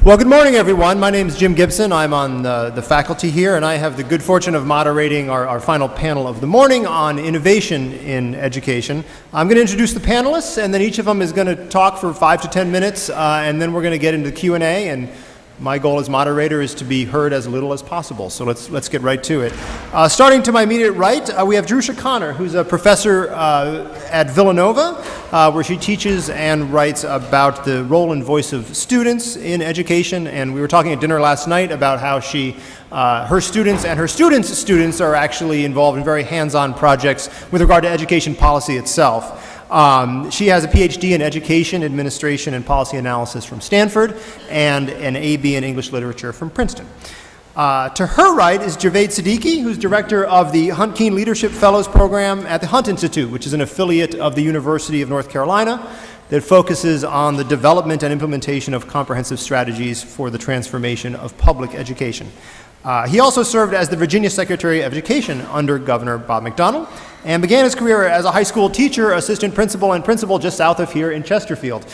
Well, good morning, everyone. My name is Jim Gibson. I'm on the faculty here, and I have the good fortune of moderating our final panel of the morning on innovation in education. I'm going to introduce the panelists, and then each of them is going to talk for 5 to 10 minutes, and then we're going to get into the Q&A, and my goal as moderator is to be heard as little as possible, so let's get right to it. Starting to my immediate right, we have Jerusha Conner, who's a professor at Villanova, where she teaches and writes about the role and voice of students in education, and we were talking at dinner last night about how her students and her students' students are actually involved in very hands-on projects with regard to education policy itself. She has a PhD in education, administration, and policy analysis from Stanford, and an AB in English literature from Princeton. To her right is Javaid Siddiqi, who's director of the Hunt Keen Leadership Fellows Program at the Hunt Institute, which is an affiliate of the University of North Carolina that focuses on the development and implementation of comprehensive strategies for the transformation of public education. He also served as the Virginia Secretary of Education under Governor Bob McDonnell, and began his career as a high school teacher, assistant principal, and principal just south of here in Chesterfield.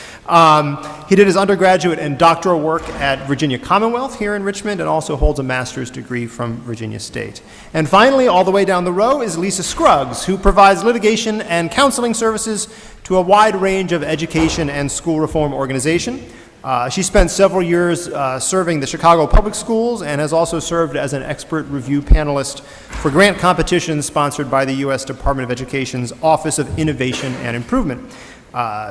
He did his undergraduate and doctoral work at Virginia Commonwealth here in Richmond, and also holds a master's degree from Virginia State. And finally, all the way down the row is Lisa Scruggs, who provides litigation and counseling services to a wide range of education and school reform organizations. She spent several years serving the Chicago Public Schools and has also served as an expert review panelist for grant competitions sponsored by the U.S. Department of Education's Office of Innovation and Improvement.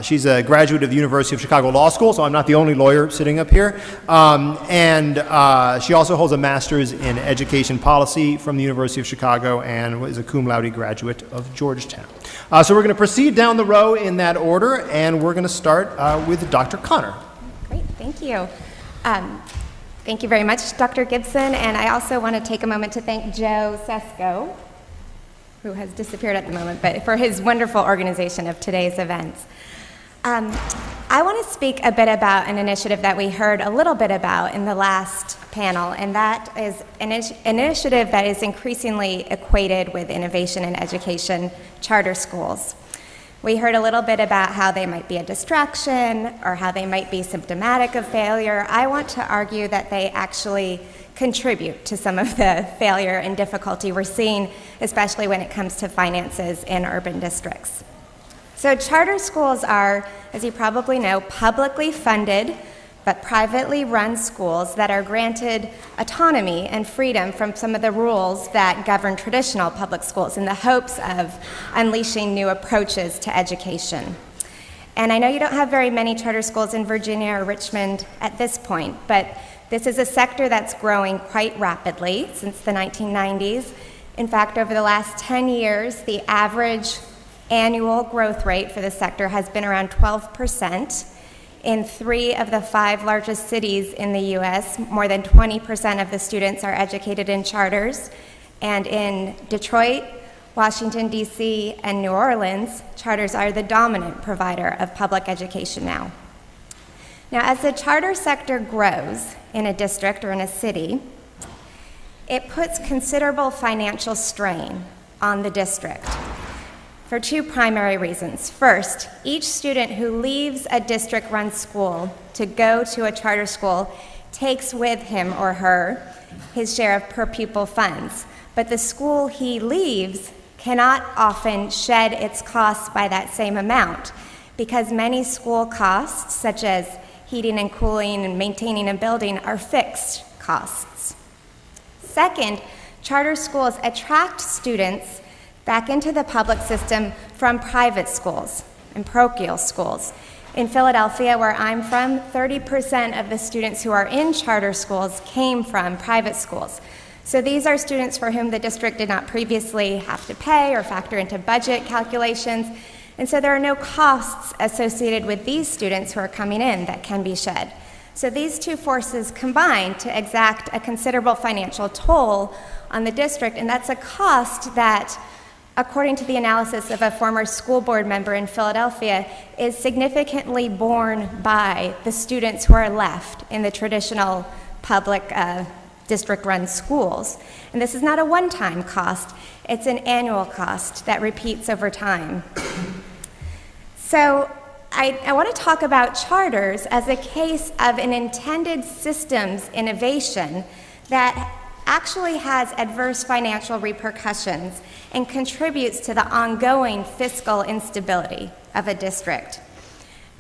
She's a graduate of the University of Chicago Law School, so I'm not the only lawyer sitting up here. She also holds a master's in education policy from the University of Chicago and is a cum laude graduate of Georgetown. So we're going to proceed down the row in that order, and we're going to start with Dr. Conner. Great, thank you. Thank you very much, Dr. Gibson, and I also want to take a moment to thank Joe Sesko, who has disappeared at the moment, but for his wonderful organization of today's events. I want to speak a bit about an initiative that we heard a little bit about in the last panel, and that is an initiative that is increasingly equated with innovation in education, charter schools. We heard a little bit about how they might be a distraction or how they might be symptomatic of failure. I want to argue that they actually contribute to some of the failure and difficulty we're seeing, especially when it comes to finances in urban districts. So charter schools are, as you probably know, publicly funded but privately run schools that are granted autonomy and freedom from some of the rules that govern traditional public schools in the hopes of unleashing new approaches to education. And I know you don't have very many charter schools in Virginia or Richmond at this point, but this is a sector that's growing quite rapidly since the 1990s. In fact, over the last 10 years, the average annual growth rate for the sector has been around 12%. In 3 of the 5 largest cities in the U.S., more than 20% of the students are educated in charters. And in Detroit, Washington, D.C., and New Orleans, charters are the dominant provider of public education now. Now, as the charter sector grows in a district or in a city, it puts considerable financial strain on the district for 2 primary reasons. First, each student who leaves a district-run school to go to a charter school takes with him or her his share of per-pupil funds, but the school he leaves cannot often shed its costs by that same amount because many school costs, such as heating and cooling and maintaining a building, are fixed costs. Second, charter schools attract students back into the public system from private schools and parochial schools. In Philadelphia, where I'm from, 30% of the students who are in charter schools came from private schools. So these are students for whom the district did not previously have to pay or factor into budget calculations, and so there are no costs associated with these students who are coming in that can be shed. So these 2 forces combine to exact a considerable financial toll on the district, and that's a cost that, according to the analysis of a former school board member in Philadelphia, is significantly borne by the students who are left in the traditional public district-run schools. And this is not a one-time cost, it's an annual cost that repeats over time. So I want to talk about charters as a case of an intended systems innovation that actually has adverse financial repercussions and contributes to the ongoing fiscal instability of a district.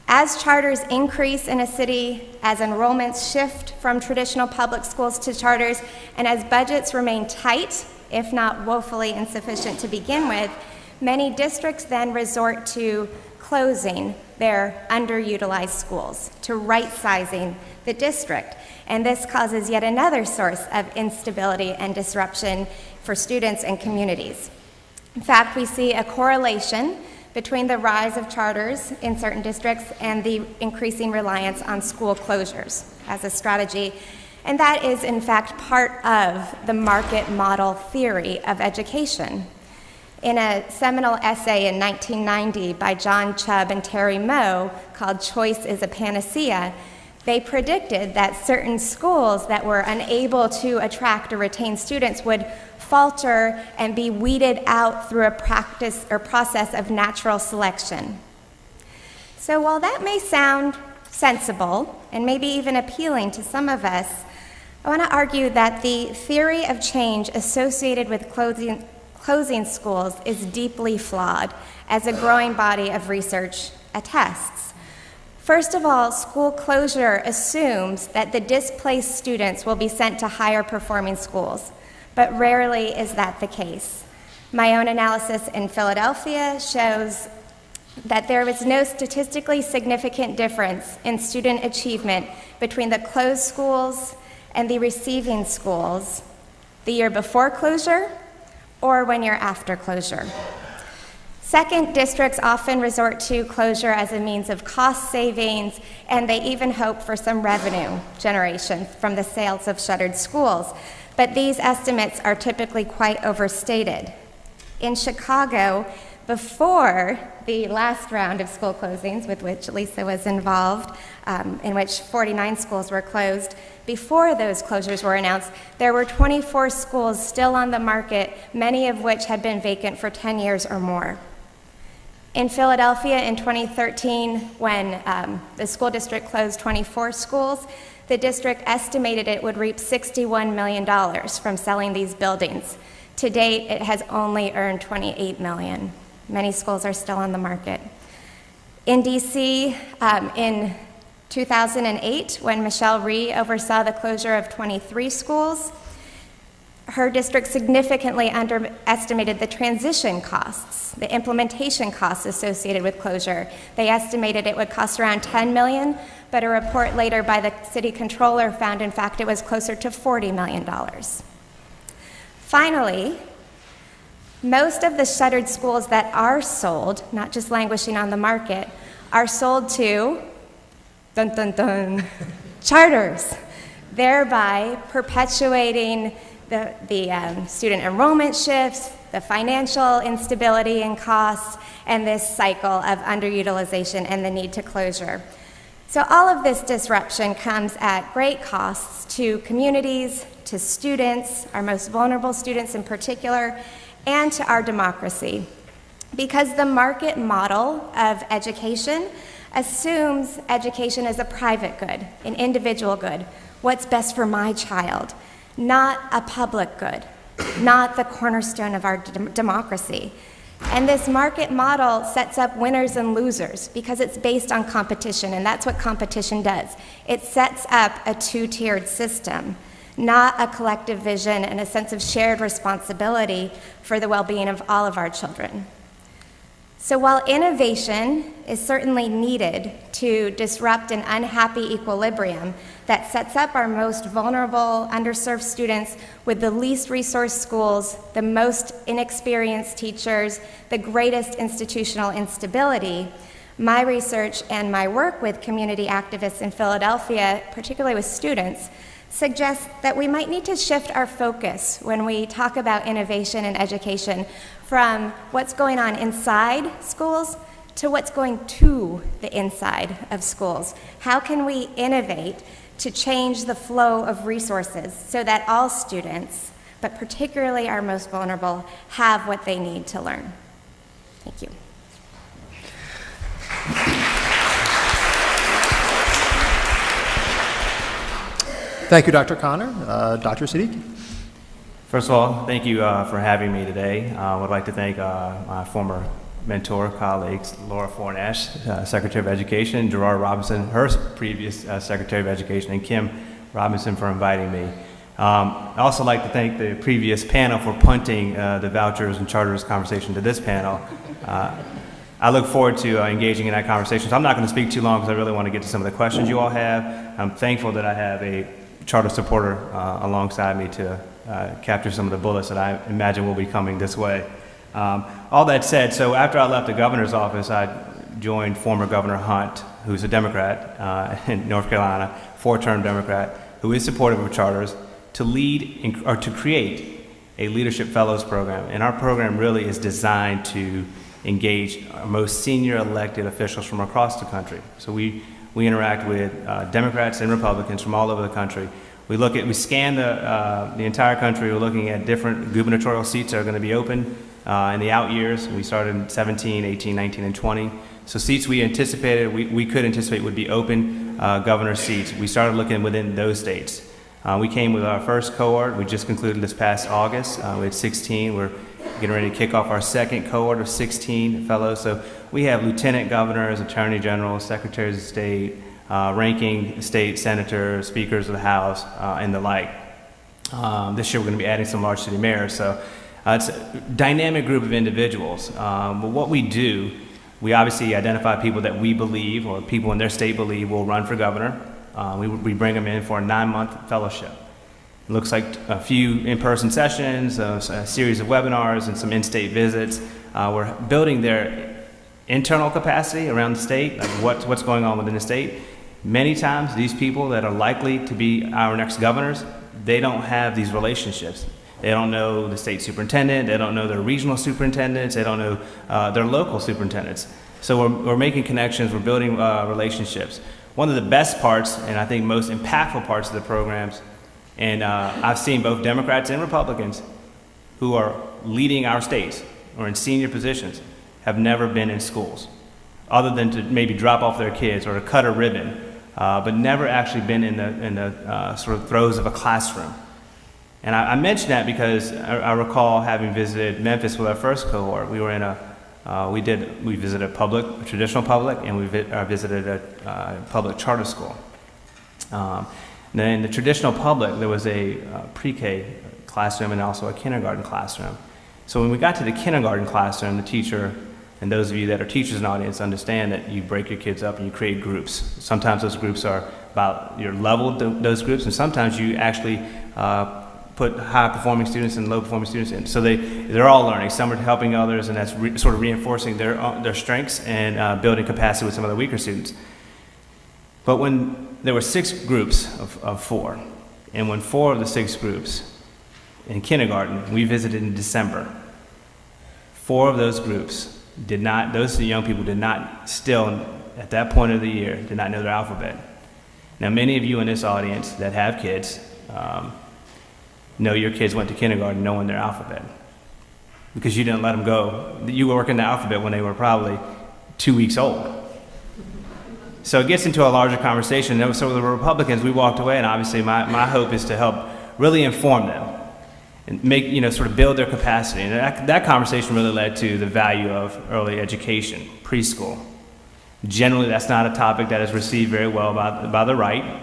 As charters increase in a city, as enrollments shift from traditional public schools to charters, and as budgets remain tight, if not woefully insufficient to begin with, many districts then resort to closing their underutilized schools, to right-sizing the district. And this causes yet another source of instability and disruption for students and communities. In fact, we see a correlation between the rise of charters in certain districts and the increasing reliance on school closures as a strategy. And that is, in fact, part of the market model theory of education. In a seminal essay in 1990 by John Chubb and Terry Moe called "Choice is a Panacea," they predicted that certain schools that were unable to attract or retain students would falter and be weeded out through a practice or process of natural selection. So while that may sound sensible and maybe even appealing to some of us, I want to argue that the theory of change associated with closing schools is deeply flawed, as a growing body of research attests. First of all, school closure assumes that the displaced students will be sent to higher performing schools, but rarely is that the case. My own analysis in Philadelphia shows that there was no statistically significant difference in student achievement between the closed schools and the receiving schools the year before closure or 1 year after closure. Second, districts often resort to closure as a means of cost savings, and they even hope for some revenue generation from the sales of shuttered schools. But these estimates are typically quite overstated. In Chicago, before the last round of school closings, with which Lisa was involved, in which 49 schools were closed, before those closures were announced, there were 24 schools still on the market, many of which had been vacant for 10 years or more. In Philadelphia in 2013, when the school district closed 24 schools, the district estimated it would reap $61 million from selling these buildings. To date, it has only earned $28 million. Many schools are still on the market. In DC, in 2008, when Michelle Rhee oversaw the closure of 23 schools, her district significantly underestimated the transition costs, the implementation costs associated with closure. They estimated it would cost around $10 million, but a report later by the city controller found, in fact, it was closer to $40 million. Finally, most of the shuttered schools that are sold, not just languishing on the market, are sold to, dun dun dun, charters, thereby perpetuating the student enrollment shifts, the financial instability and costs, and this cycle of underutilization and the need to closure. So all of this disruption comes at great costs to communities, to students, our most vulnerable students in particular, and to our democracy. Because the market model of education assumes education is a private good, an individual good, what's best for my child, not a public good, not the cornerstone of our democracy. And this market model sets up winners and losers because it's based on competition, and that's what competition does. It sets up a two-tiered system, not a collective vision and a sense of shared responsibility for the well-being of all of our children. So while innovation is certainly needed to disrupt an unhappy equilibrium that sets up our most vulnerable, underserved students with the least resourced schools, the most inexperienced teachers, the greatest institutional instability, my research and my work with community activists in Philadelphia, particularly with students, suggests that we might need to shift our focus when we talk about innovation in education from what's going on inside schools to what's going to the inside of schools. How can we innovate to change the flow of resources so that all students, but particularly our most vulnerable, have what they need to learn? Thank you. Thank you, Dr. Conner. Dr. Siddiqi. First of all, thank you for having me today. I would like to thank my former mentor, colleagues, Laura Fornash, Secretary of Education, Gerard Robinson, her previous Secretary of Education, and Kim Robinson for inviting me. I'd also like to thank the previous panel for punting the vouchers and charters conversation to this panel. I look forward to engaging in that conversation. So I'm not going to speak too long because I really want to get to some of the questions you all have. I'm thankful that I have a charter supporter alongside me to capture some of the bullets that I imagine will be coming this way. All that said, so after I left the governor's office, I joined former Governor Hunt, who's a Democrat in North Carolina, four-term Democrat, who is supportive of charters, to lead or to create a Leadership Fellows program. And our program really is designed to engage our most senior elected officials from across the country. So we interact with Democrats and Republicans from all over the country. We scan the entire country. We're looking at different gubernatorial seats that are going to be open in the out years. We started in 17, 18, 19, and 20. So seats we anticipated, we could anticipate would be open governor seats. We started looking within those states. We came with our first cohort. We just concluded this past August. We had 16. We're getting ready to kick off our second cohort of 16 fellows. So we have lieutenant governors, attorney generals, secretaries of state, ranking state senators, speakers of the House, and the like. This year we're going to be adding some large city mayors. So it's a dynamic group of individuals. But what we do, we obviously identify people that we believe or people in their state believe will run for governor. We bring them in for a 9-month fellowship. It looks like a few in-person sessions, a series of webinars, and some in-state visits. We're building their internal capacity around the state, like what's going on within the state. Many times, these people that are likely to be our next governors, they don't have these relationships. They don't know the state superintendent, they don't know their regional superintendents, they don't know their local superintendents. So we're making connections, we're building relationships. One of the best parts, and I think most impactful parts of the programs, and I've seen both Democrats and Republicans who are leading our states or in senior positions have never been in schools, other than to maybe drop off their kids or to cut a ribbon, but never actually been in the sort of throes of a classroom. And I mention that because I recall having visited Memphis with our first cohort. We were in we visited a traditional public, and we visited a public charter school. Then in the traditional public, there was a pre-K classroom and also a kindergarten classroom. So when we got to the kindergarten classroom, the teacher, and those of you that are teachers in the audience understand that you break your kids up and you create groups. Sometimes those groups are about your level of those groups, and sometimes you actually put high-performing students and low-performing students in. So they're all learning. Some are helping others, and that's sort of reinforcing their strengths and building capacity with some of the weaker students. But when there were 6 groups of 4, and when 4 of the 6 groups in kindergarten, we visited in December, 4 of those groups those young people did not still, at that point of the year, did not know their alphabet. Now, many of you in this audience that have kids know your kids went to kindergarten knowing their alphabet because you didn't let them go. You were working the alphabet when they were probably 2 weeks old. So it gets into a larger conversation. So the Republicans, we walked away, and obviously my hope is to help really inform them and make, sort of build their capacity. And that conversation really led to the value of early education, preschool. Generally, that's not a topic that is received very well by the right.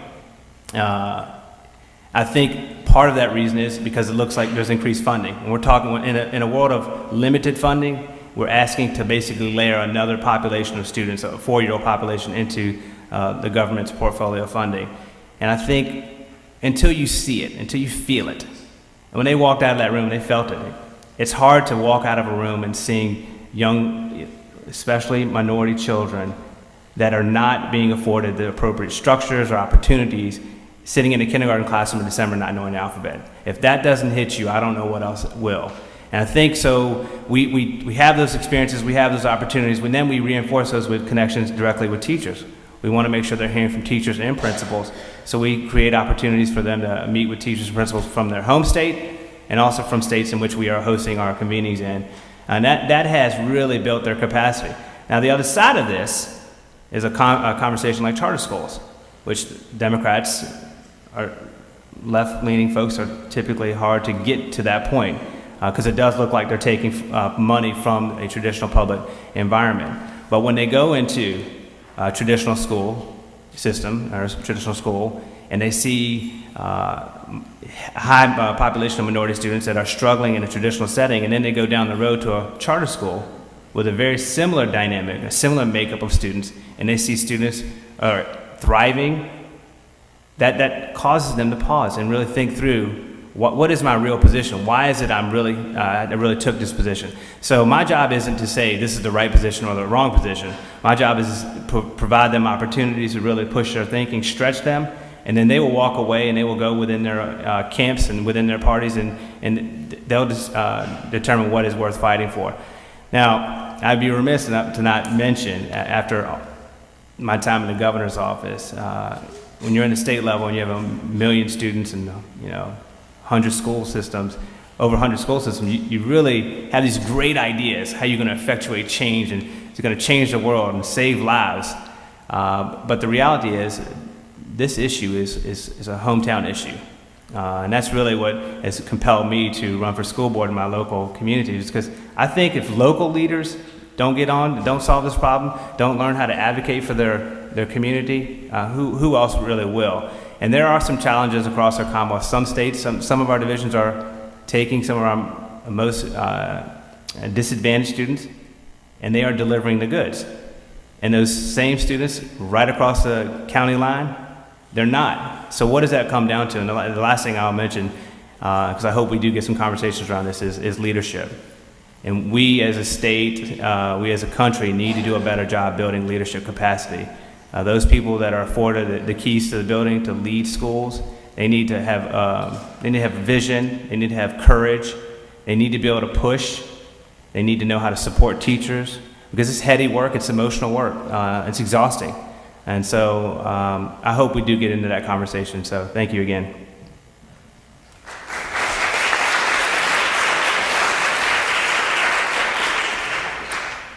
I think part of that reason is because it looks like there's increased funding. And we're talking in a world of limited funding, we're asking to basically layer another population of students, a 4-year-old population, into the government's portfolio funding. And I think until you see it, until you feel it, and when they walked out of that room, they felt it. It's hard to walk out of a room and seeing young, especially minority children, that are not being afforded the appropriate structures or opportunities, sitting in a kindergarten classroom in December not knowing the alphabet. If that doesn't hit you, I don't know what else will. And I think so we have those experiences, we have those opportunities, and then we reinforce those with connections directly with teachers. We want to make sure they're hearing from teachers and principals, so we create opportunities for them to meet with teachers and principals from their home state and also from states in which we are hosting our convenings in. And that has really built their capacity. Now the other side of this is a conversation like charter schools, which Democrats left-leaning folks are typically hard to get to that point because it does look like they're taking money from a traditional public environment. But when they go into a traditional school system or traditional school and they see high population of minority students that are struggling in a traditional setting, and then they go down the road to a charter school with a very similar dynamic, a similar makeup of students, and they see students are thriving, that causes them to pause and really think through what is my real position? Why is it I really took this position? So my job isn't to say this is the right position or the wrong position. My job is to provide them opportunities to really push their thinking, stretch them, and then they will walk away and they will go within their camps and within their parties, and they'll just determine what is worth fighting for. Now, I'd be remiss to not mention, after my time in the governor's office, when you're in the state level and you have 1 million students and 100 school systems, over 100 school systems, you really have these great ideas how you're going to effectuate change and it's going to change the world and save lives. But the reality is, this issue is a hometown issue. And that's really what has compelled me to run for school board in my local communities, because I think if local leaders don't get on, don't solve this problem, don't learn how to advocate for their community, who else really will? And there are some challenges across our Commonwealth. Some states, some of our divisions are taking some of our most disadvantaged students, and they are delivering the goods. And those same students right across the county line, they're not. So what does that come down to? And the last thing I'll mention, because I hope we do get some conversations around this, is leadership. And we as a state, we as a country need to do a better job building leadership capacity. Those people that are afforded the keys to the building to lead schools, they need to have vision, they need to have courage, they need to be able to push, they need to know how to support teachers, because it's heady work, it's emotional work, it's exhausting. And so I hope we do get into that conversation. So thank you again.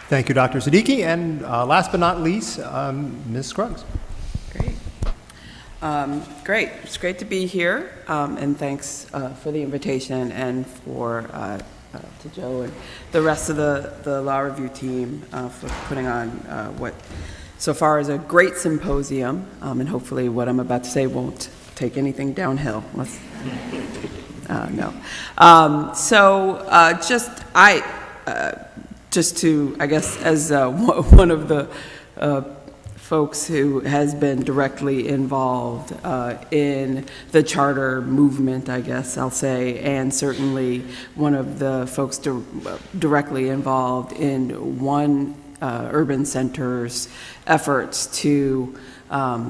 Thank you, Dr. Siddiqi. And last but not least, Ms. Scruggs. Great. It's great to be here. And thanks for the invitation and to Joe and the rest of the law review team for putting on what so far is a great symposium. And hopefully what I'm about to say won't take anything downhill. No. Just to, I guess, as one of the folks who has been directly involved in the charter movement, I guess I'll say, and certainly one of the folks directly involved in one urban center's efforts to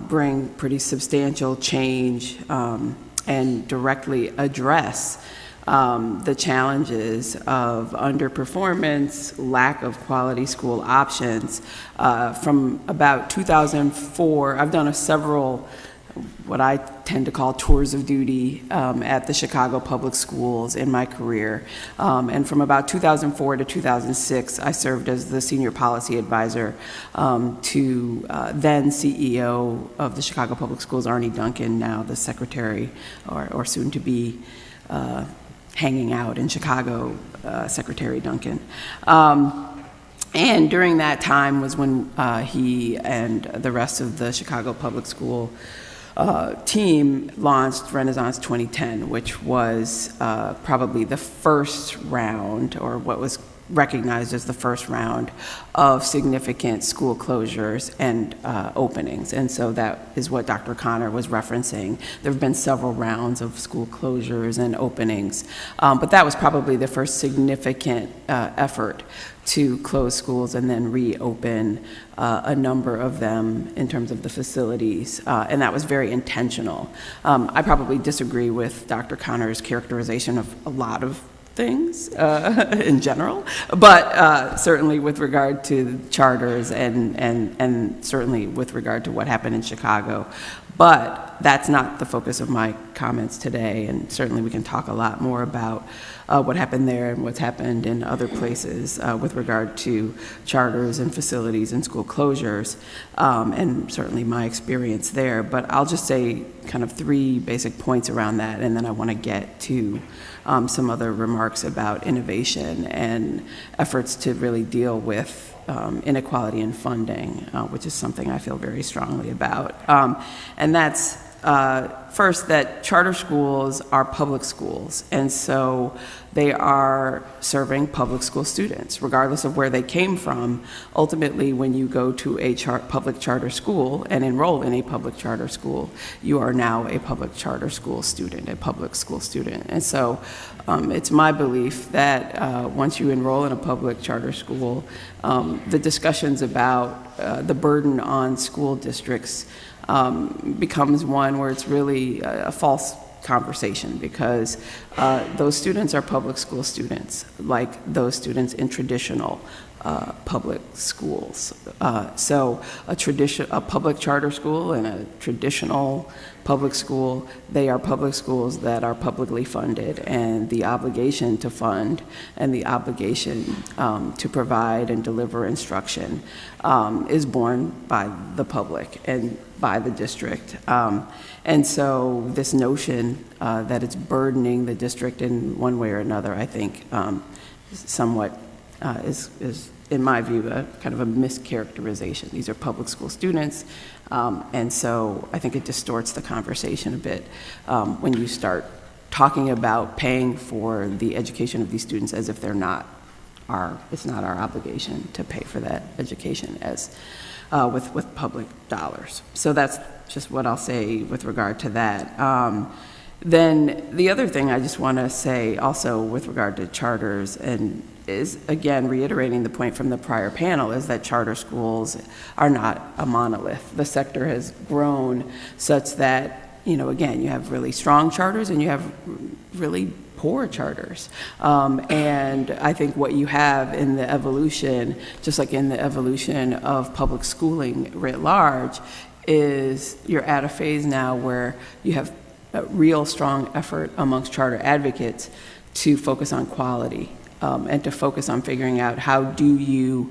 bring pretty substantial change and directly address the challenges of underperformance, lack of quality school options. From about 2004, I've done several what I tend to call tours of duty at the Chicago Public Schools in my career. And from about 2004 to 2006, I served as the senior policy advisor to then CEO of the Chicago Public Schools, Arnie Duncan, now the secretary, or soon to be hanging out in Chicago, Secretary Duncan. And during that time was when he and the rest of the Chicago Public School team launched Renaissance 2010, which was probably the first round, or what was recognized as the first round of significant school closures and openings. And so that is what Dr. Conner was referencing. There have been several rounds of school closures and openings, but that was probably the first significant effort to close schools and then reopen a number of them in terms of the facilities, and that was very intentional. I probably disagree with Dr. Conner's characterization of a lot of things in general, but certainly with regard to charters and certainly with regard to what happened in Chicago. But that's not the focus of my comments today, and certainly we can talk a lot more about what happened there and what's happened in other places with regard to charters and facilities and school closures, and certainly my experience there. But I'll just say kind of 3 basic points around that, and then I want to get to some other remarks about innovation and efforts to really deal with inequality in funding, which is something I feel very strongly about. And that's first, that charter schools are public schools, and so they are serving public school students, regardless of where they came from. Ultimately, when you go to a public charter school and enroll in a public charter school, you are now a public charter school student, a public school student. And so it's my belief that once you enroll in a public charter school, the discussions about the burden on school districts becomes one where it's really a false conversation, because those students are public school students, like those students in traditional public schools. So a public charter school and a traditional public school, they are public schools that are publicly funded, and the obligation to fund and the obligation to provide and deliver instruction is borne by the public and by the district. And so this notion that it's burdening the district in one way or another, I think somewhat is, in my view, a kind of a mischaracterization. These are public school students, and so I think it distorts the conversation a bit when you start talking about paying for the education of these students as if they're not it's not our obligation to pay for that education as with public dollars. So that's just what I'll say with regard to that. Then the other thing I just want to say also with regard to charters, and is again reiterating the point from the prior panel, is that charter schools are not a monolith. The sector has grown such that, you know, again, you have really strong charters and you have really poor charters. And I think what you have in the evolution, just like in the evolution of public schooling writ large, is you're at a phase now where you have a real strong effort amongst charter advocates to focus on quality and to focus on figuring out how do you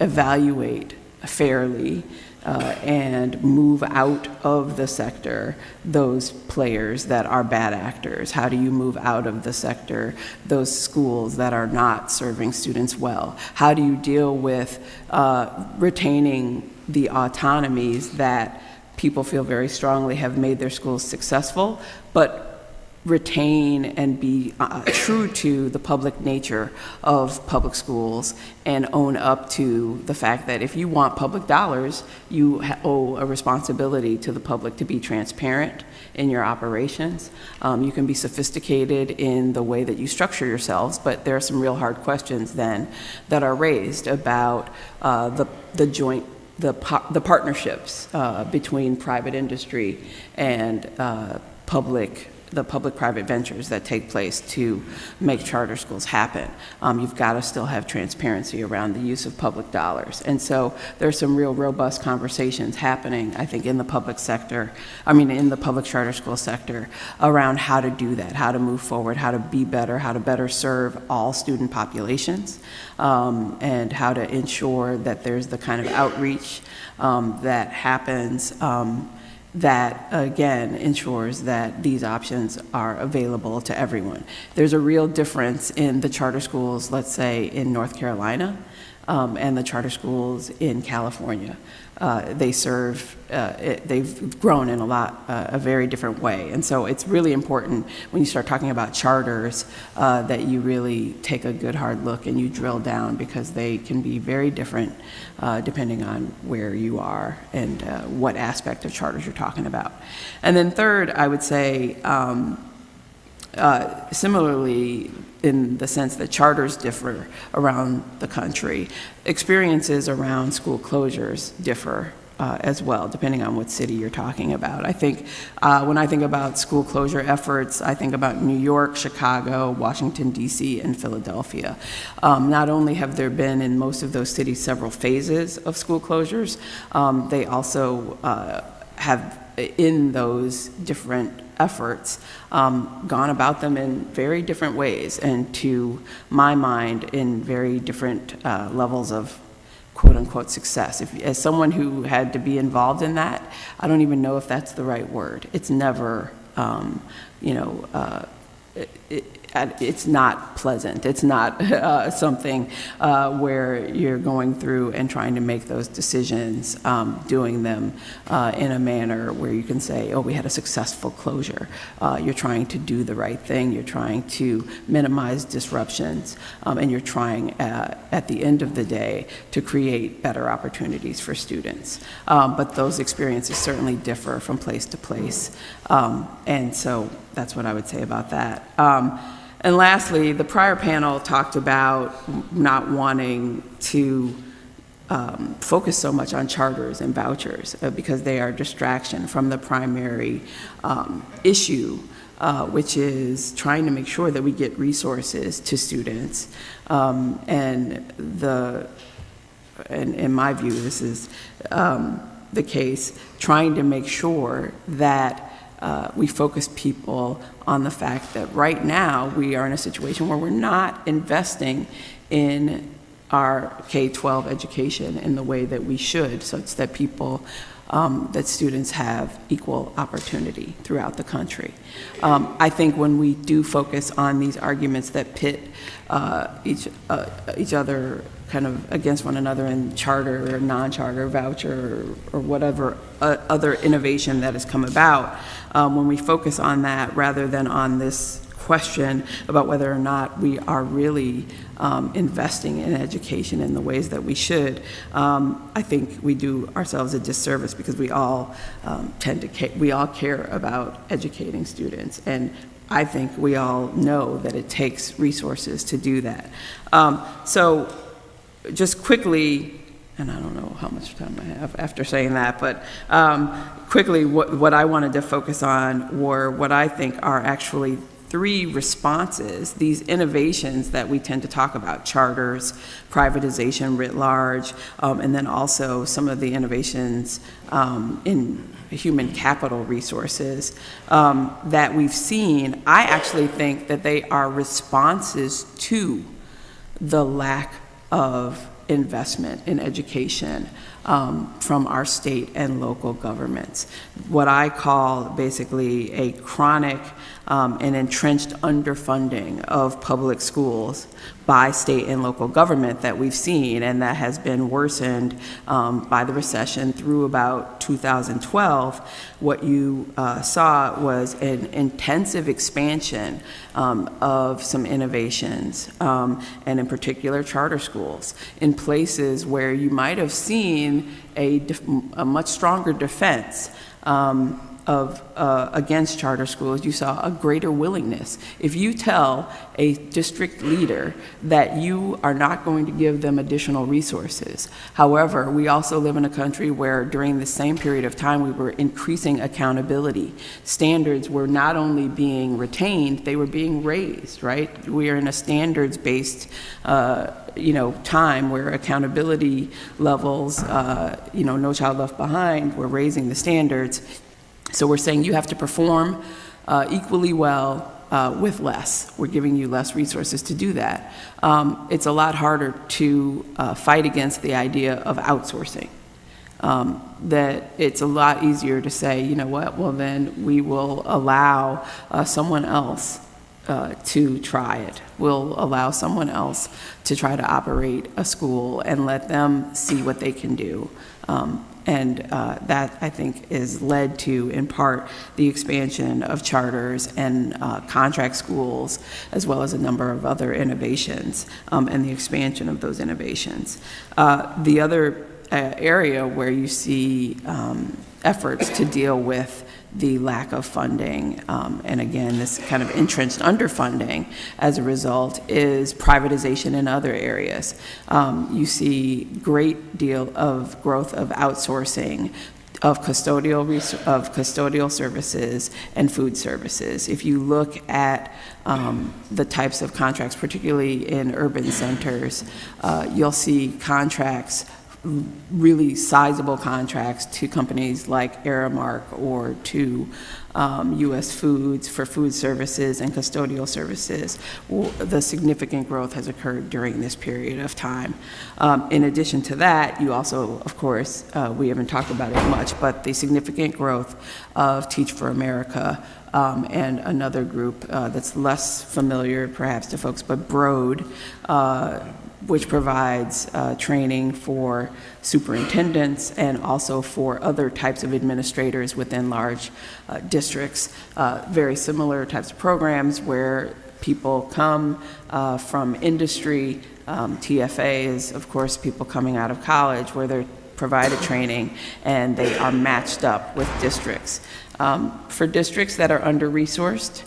evaluate fairly and move out of the sector those players that are bad actors. How do you move out of the sector those schools that are not serving students well? How do you deal with retaining the autonomies that people feel very strongly have made their schools successful, but retain and be true to the public nature of public schools and own up to the fact that if you want public dollars, you owe a responsibility to the public to be transparent in your operations. You can be sophisticated in the way that you structure yourselves, but there are some real hard questions then that are raised about the partnerships between private industry and the public-private ventures that take place to make charter schools happen. You've got to still have transparency around the use of public dollars. And so there's some real robust conversations happening, I think, in the public sector, in the public charter school sector, around how to do that, how to move forward, how to be better, how to better serve all student populations, and how to ensure that there's the kind of outreach that happens that, again, ensures that these options are available to everyone. There's a real difference in the charter schools, let's say, in North Carolina and the charter schools in California. They've grown in a very different way. And so it's really important when you start talking about charters that you really take a good hard look and you drill down, because they can be very different depending on where you are and what aspect of charters you're talking about. And then third, I would say, similarly, in the sense that charters differ around the country, experiences around school closures differ as well, depending on what city you're talking about. I think when I think about school closure efforts, I think about New York, Chicago, Washington, D.C., and Philadelphia. Not only have there been in most of those cities several phases of school closures, they also have, in those different efforts, gone about them in very different ways, and to my mind, in very different levels of quote-unquote success. As someone who had to be involved in that, I don't even know if that's the right word. It's never, it's not pleasant. It's not something where you're going through and trying to make those decisions, doing them in a manner where you can say, oh, we had a successful closure. You're trying to do the right thing. You're trying to minimize disruptions, and you're trying at the end of the day to create better opportunities for students. But those experiences certainly differ from place to place. And so that's what I would say about that. And lastly, the prior panel talked about not wanting to focus so much on charters and vouchers because they are a distraction from the primary issue, which is trying to make sure that we get resources to students. And in my view, this is the case, trying to make sure that we focus people on the fact that right now we are in a situation where we're not investing in our K-12 education in the way that we should, such that people, that students have equal opportunity throughout the country. I think when we do focus on these arguments that pit each other kind of against one another in charter or non-charter, voucher, or whatever other innovation that has come about, when we focus on that rather than on this question about whether or not we are really investing in education in the ways that we should, I think we do ourselves a disservice, because we all we all care about educating students, and I think we all know that it takes resources to do that. So just quickly, and I don't know how much time I have after saying that, but quickly, what I wanted to focus on were what I think are actually three responses, these innovations that we tend to talk about: charters, privatization writ large, and then also some of the innovations in human capital resources that we've seen. I actually think that they are responses to the lack of investment in education from our state and local governments. What I call basically a chronic and entrenched underfunding of public schools by state and local government that we've seen, and that has been worsened by the recession through about 2012. What you saw was an intensive expansion of some innovations, and in particular charter schools, in places where you might have seen a much stronger defense against charter schools. You saw a greater willingness. If you tell a district leader that you are not going to give them additional resources, however, we also live in a country where during the same period of time we were increasing accountability. Standards were not only being retained, they were being raised, right? We are in a standards-based time where accountability levels, No Child Left Behind, we're raising the standards. So we're saying you have to perform equally well with less. We're giving you less resources to do that. It's a lot harder to fight against the idea of outsourcing. That it's a lot easier to say, you know what, well then we will allow someone else to try it. We'll allow someone else to try to operate a school and let them see what they can do. And that, I think, is led to, in part, the expansion of charters and contract schools, as well as a number of other innovations, and the expansion of those innovations. The other area where you see efforts to deal with the lack of funding, and again, this kind of entrenched underfunding as a result, is privatization in other areas. You see great deal of growth of outsourcing of custodial services and food services. If you look at the types of contracts, particularly in urban centers, you'll see contracts really sizable contracts to companies like Aramark or to U.S. Foods for food services and custodial services. The significant growth has occurred during this period of time. In addition to that, you also, of course, we haven't talked about it much, but the significant growth of Teach for America and another group that's less familiar perhaps to folks, but Broad, which provides training for superintendents and also for other types of administrators within large districts. Very similar types of programs where people come from industry. TFA is, of course, people coming out of college where they're provided training and they are matched up with districts. For districts that are under-resourced,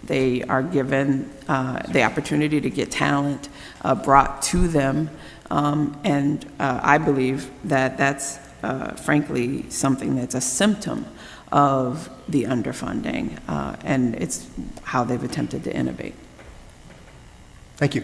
they are given the opportunity to get talent brought to them, and I believe that that's frankly something that's a symptom of the underfunding, and it's how they've attempted to innovate. Thank you.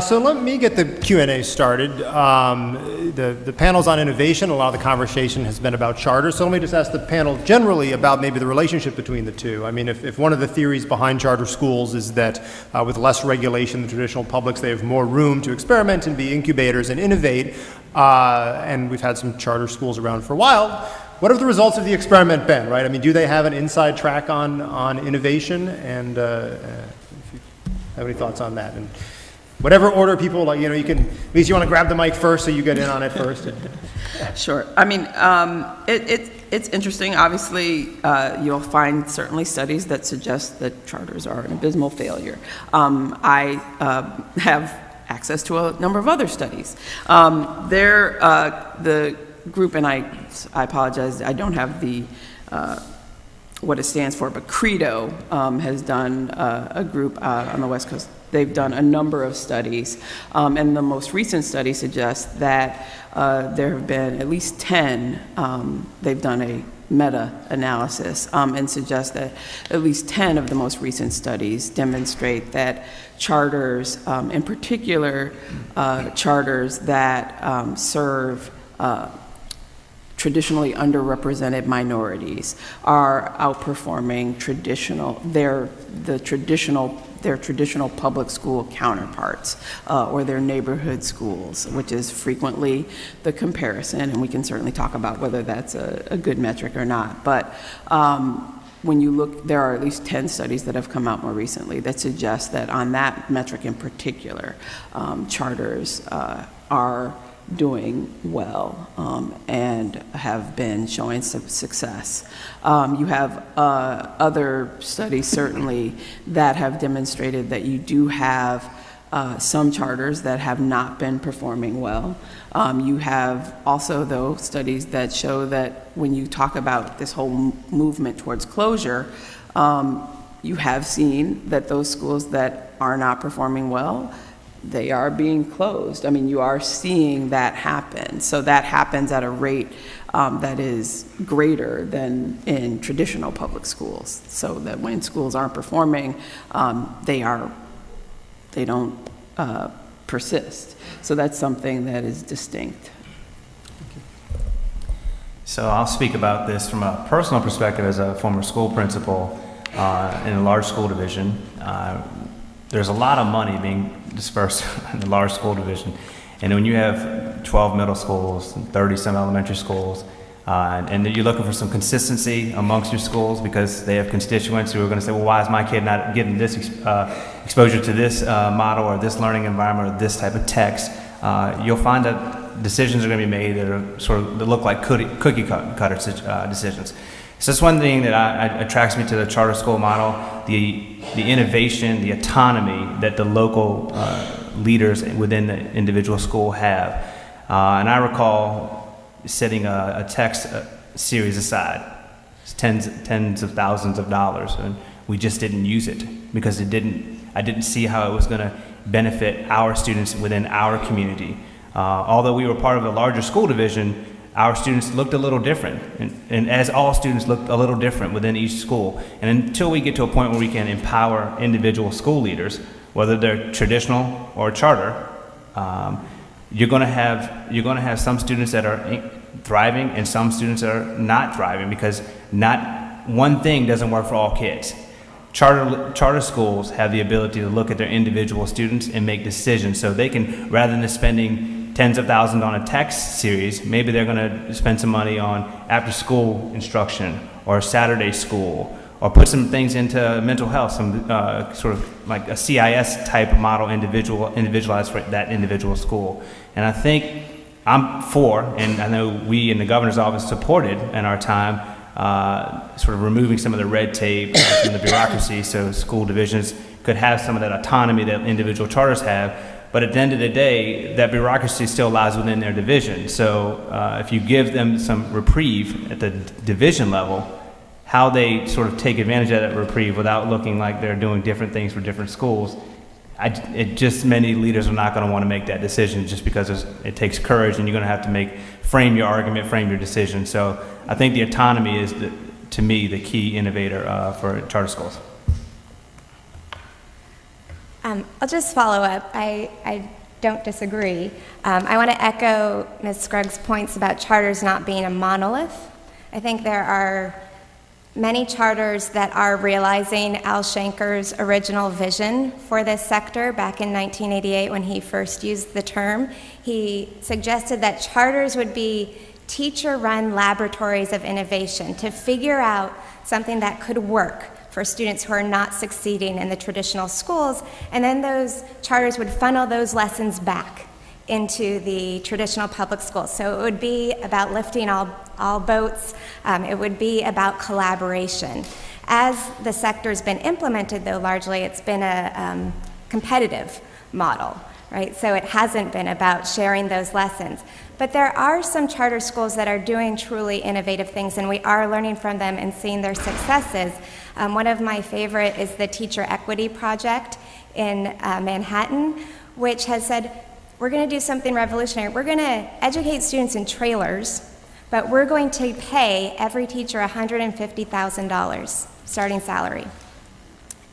So let me get the Q&A started. The panel's on innovation. A lot of the conversation has been about charters. So let me just ask the panel generally about maybe the relationship between the two. I mean, if one of the theories behind charter schools is that with less regulation than traditional publics, they have more room to experiment and be incubators and innovate, and we've had some charter schools around for a while, what have the results of the experiment been, right? I mean, do they have an inside track on innovation? And if you have any thoughts on that? And whatever order people like, you know, you can, at least you want to grab the mic first so you get in on it first. Sure. I mean, it's interesting. Obviously, you'll find certainly studies that suggest that charters are an abysmal failure. I have access to a number of other studies. The group, and I apologize, I don't have the what it stands for, but Credo has done a group on the West Coast. They've done a number of studies, and the most recent study suggests that there have been at least 10, they've done a meta-analysis, and suggest that at least 10 of the most recent studies demonstrate that charters, in particular charters that serve traditionally underrepresented minorities, are outperforming their traditional public school counterparts or their neighborhood schools, which is frequently the comparison, and we can certainly talk about whether that's a good metric or not. But when you look, there are at least 10 studies that have come out more recently that suggest that on that metric in particular, charters are doing well and have been showing some success. You have other studies certainly that have demonstrated that you do have some charters that have not been performing well. You have also, though, studies that show that when you talk about this whole movement towards closure, you have seen that those schools that are not performing well, they are being closed. I mean, you are seeing that happen. So that happens at a rate that is greater than in traditional public schools. So that when schools aren't performing, they don't persist. So that's something that is distinct. So I'll speak about this from a personal perspective as a former school principal in a large school division. There's a lot of money being dispersed in the large school division. And when you have 12 middle schools and 30 some elementary schools, and you're looking for some consistency amongst your schools because they have constituents who are going to say, well, why is my kid not getting this exposure to this model or this learning environment or this type of text, you'll find that decisions are going to be made that are that look like cookie cutter decisions. So that's one thing that attracts me to the charter school model, the innovation, the autonomy that the local leaders within the individual school have. And I recall setting a text series aside, tens of thousands of dollars, and we just didn't use it because I didn't see how it was going to benefit our students within our community. Although we were part of a larger school division, our students looked a little different, and as all students looked a little different within each school. And until we get to a point where we can empower individual school leaders, whether they're traditional or charter, you're going to have some students that are thriving and some students that are not thriving, because not one thing doesn't work for all kids. Charter schools have the ability to look at their individual students and make decisions, so they can, rather than spending tens of thousands on a text series, maybe they're going to spend some money on after-school instruction or Saturday school, or put some things into mental health, some sort of like a CIS type model, individualized for that individual school. And I think I'm for, and I know we in the governor's office supported in our time, sort of removing some of the red tape and the bureaucracy, so school divisions could have some of that autonomy that individual charters have. But at the end of the day, that bureaucracy still lies within their division. So if you give them some reprieve at the division level, how they sort of take advantage of that reprieve without looking like they're doing different things for different schools, many leaders are not going to want to make that decision, just because it takes courage, and you're going to have to frame your argument, frame your decision. So I think the autonomy is, to me, the key innovator for charter schools. I'll just follow up. I don't disagree. I want to echo Ms. Scruggs' points about charters not being a monolith. I think there are many charters that are realizing Al Shanker's original vision for this sector back in 1988 when he first used the term. He suggested that charters would be teacher-run laboratories of innovation to figure out something that could work for students who are not succeeding in the traditional schools, and then those charters would funnel those lessons back into the traditional public schools. So it would be about lifting all boats. It would be about collaboration. As the sector's been implemented, though, largely it's been a competitive model, right? So it hasn't been about sharing those lessons. But there are some charter schools that are doing truly innovative things, and we are learning from them and seeing their successes. One of my favorite is the Teacher Equity Project in Manhattan, which has said, we're going to do something revolutionary. We're going to educate students in trailers, but we're going to pay every teacher $150,000 starting salary.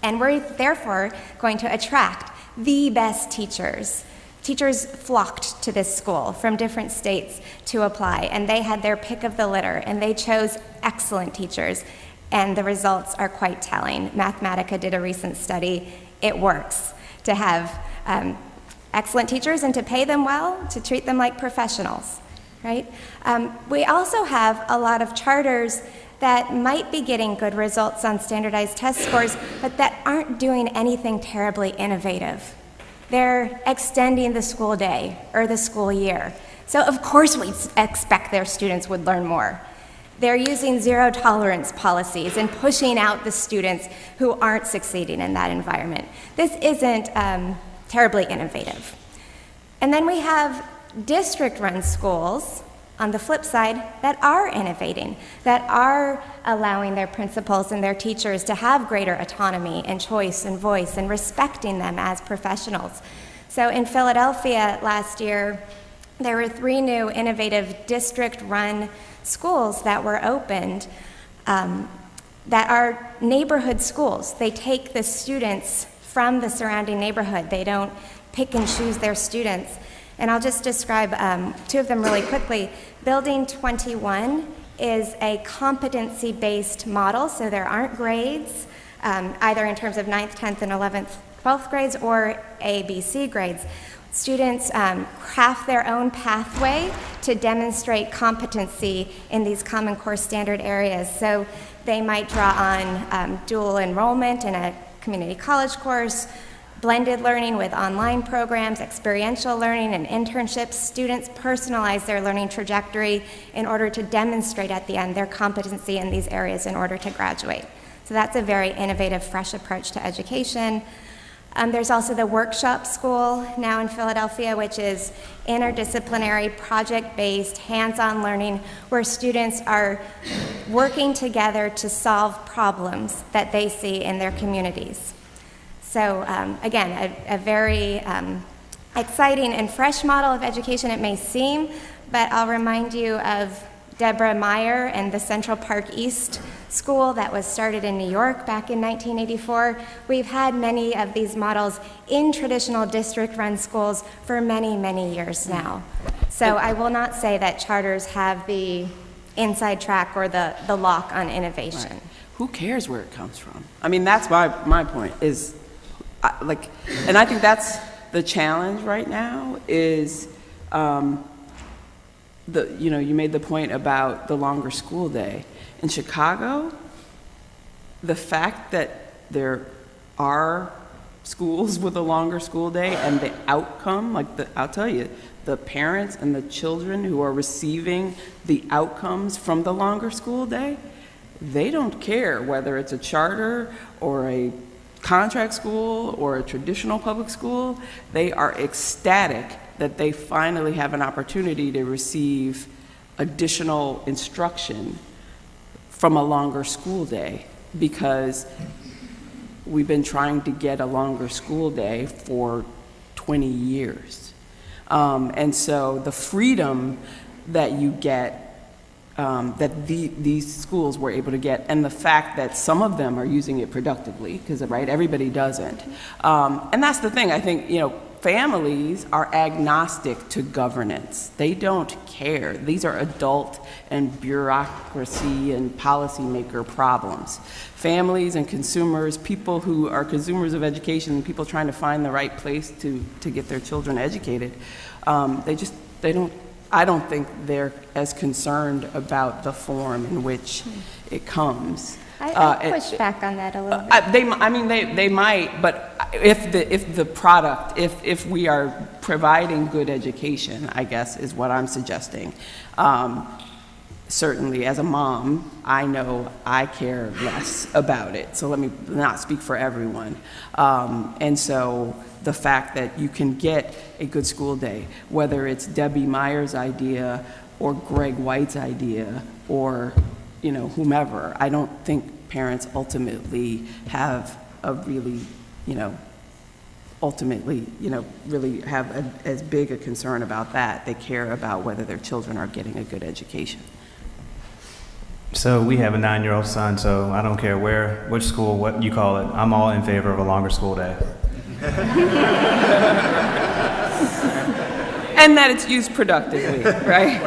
And we're therefore going to attract the best teachers. Teachers flocked to this school from different states to apply, and they had their pick of the litter, and they chose excellent teachers, and the results are quite telling. Mathematica did a recent study. It works to have excellent teachers and to pay them well, to treat them like professionals, right? We also have a lot of charters that might be getting good results on standardized test scores, but that aren't doing anything terribly innovative. They're extending the school day or the school year. So of course we expect their students would learn more. They're using zero tolerance policies and pushing out the students who aren't succeeding in that environment. This isn't terribly innovative. And then we have district-run schools, on the flip side, that are innovating, that are allowing their principals and their teachers to have greater autonomy and choice and voice and respecting them as professionals. So in Philadelphia last year, there were 3 new innovative district-run schools that were opened that are neighborhood schools. They take the students from the surrounding neighborhood. They don't pick and choose their students. And I'll just describe 2 of them really quickly. Building 21 is a competency-based model, so there aren't grades, either in terms of 9th, 10th, and 11th, 12th grades, or A, B, C grades. Students craft their own pathway to demonstrate competency in these Common Core standard areas. So they might draw on dual enrollment in a community college course, blended learning with online programs, experiential learning, and internships. Students personalize their learning trajectory in order to demonstrate at the end their competency in these areas in order to graduate. So that's a very innovative, fresh approach to education. There's also the Workshop School now in Philadelphia, which is interdisciplinary, project-based, hands-on learning where students are working together to solve problems that they see in their communities. So again, a very exciting and fresh model of education it may seem, but I'll remind you of Deborah Meyer and the Central Park East School that was started in New York back in 1984. We've had many of these models in traditional district-run schools for many, many years now. So I will not say that charters have the inside track or the lock on innovation. Right. Who cares where it comes from? I mean, that's my point is, and I think that's the challenge right now is, you made the point about the longer school day. In Chicago, the fact that there are schools with a longer school day and the outcome, I'll tell you, the parents and the children who are receiving the outcomes from the longer school day, they don't care whether it's a charter or a contract school or a traditional public school. They are ecstatic that they finally have an opportunity to receive additional instruction from a longer school day, because we've been trying to get a longer school day for 20 years. And so the freedom that you get, that these schools were able to get, and the fact that some of them are using it productively, because right, everybody doesn't. And that's the thing, I think, families are agnostic to governance. They don't care. These are adult and bureaucracy and policymaker problems. Families and consumers, people who are consumers of education, people trying to find the right place to get their children educated, I don't think they're as concerned about the form in which it comes. I push back on that a little bit. They might, but if the product, if we are providing good education, I guess is what I'm suggesting. Certainly, as a mom, I know I care less about it. So let me not speak for everyone. And so the fact that you can get a good school day, whether it's Debbie Meyer's idea or Greg White's idea or whomever, I don't think parents ultimately have a really, really have as big a concern about that. They care about whether their children are getting a good education. So we have a 9-year-old son, so I don't care which school, what you call it. I'm all in favor of a longer school day. And that it's used productively, right?